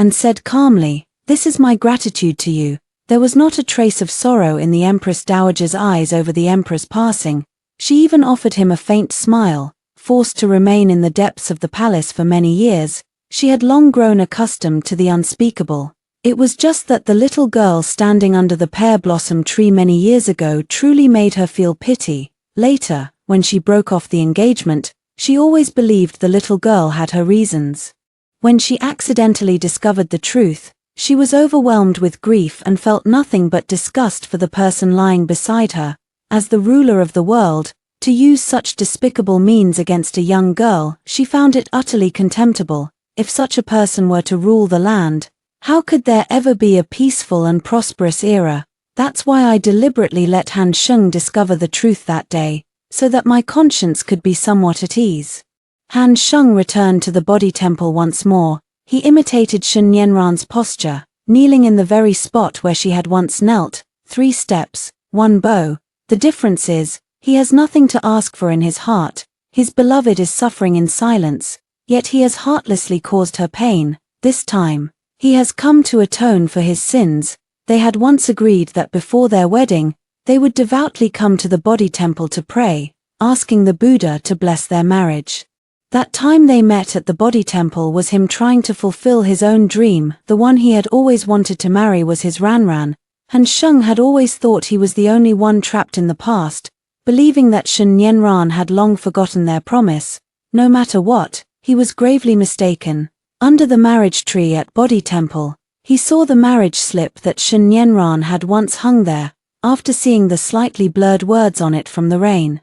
and said calmly, "This is my gratitude to you." There was not a trace of sorrow in the Empress Dowager's eyes over the emperor's passing. She even offered him a faint smile. Forced to remain in the depths of the palace for many years, she had long grown accustomed to the unspeakable. It was just that the little girl standing under the pear blossom tree many years ago truly made her feel pity. Later, when she broke off the engagement, she always believed the little girl had her reasons. When she accidentally discovered the truth, she was overwhelmed with grief and felt nothing but disgust for the person lying beside her. As the ruler of the world, to use such despicable means against a young girl, she found it utterly contemptible. If such a person were to rule the land, how could there ever be a peaceful and prosperous era? That's why I deliberately let Han Sheng discover the truth that day, so that my conscience could be somewhat at ease. Han Sheng returned to the body temple once more. He imitated Shen Yanran's posture, kneeling in the very spot where she had once knelt. 3 steps, 1 bow. The difference is, he has nothing to ask for in his heart. His beloved is suffering in silence, yet he has heartlessly caused her pain. This time, he has come to atone for his sins. They had once agreed that before their wedding, they would devoutly come to the body temple to pray, asking the Buddha to bless their marriage. That time they met at the body temple was him trying to fulfill his own dream. The one he had always wanted to marry was his Ranran. Han Sheng had always thought he was the only one trapped in the past, believing that Shen Yanran had long forgotten their promise. No matter what, he was gravely mistaken. Under the marriage tree at Body Temple, he saw the marriage slip that Shen Yanran had once hung there, after seeing the slightly blurred words on it from the rain.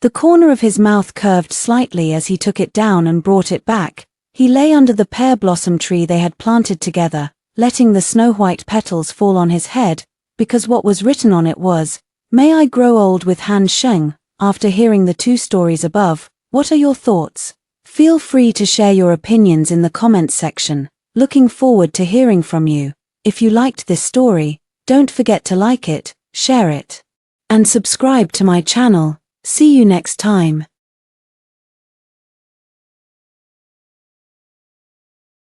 The corner of his mouth curved slightly as he took it down and brought it back. He lay under the pear blossom tree they had planted together, letting the snow-white petals fall on his head, because what was written on it was, "May I grow old with Han Sheng." After hearing the 2 stories above, what are your thoughts? Feel free to share your opinions in the comments section. Looking forward to hearing from you. If you liked this story, don't forget to like it, share it, and subscribe to my channel. See you next time.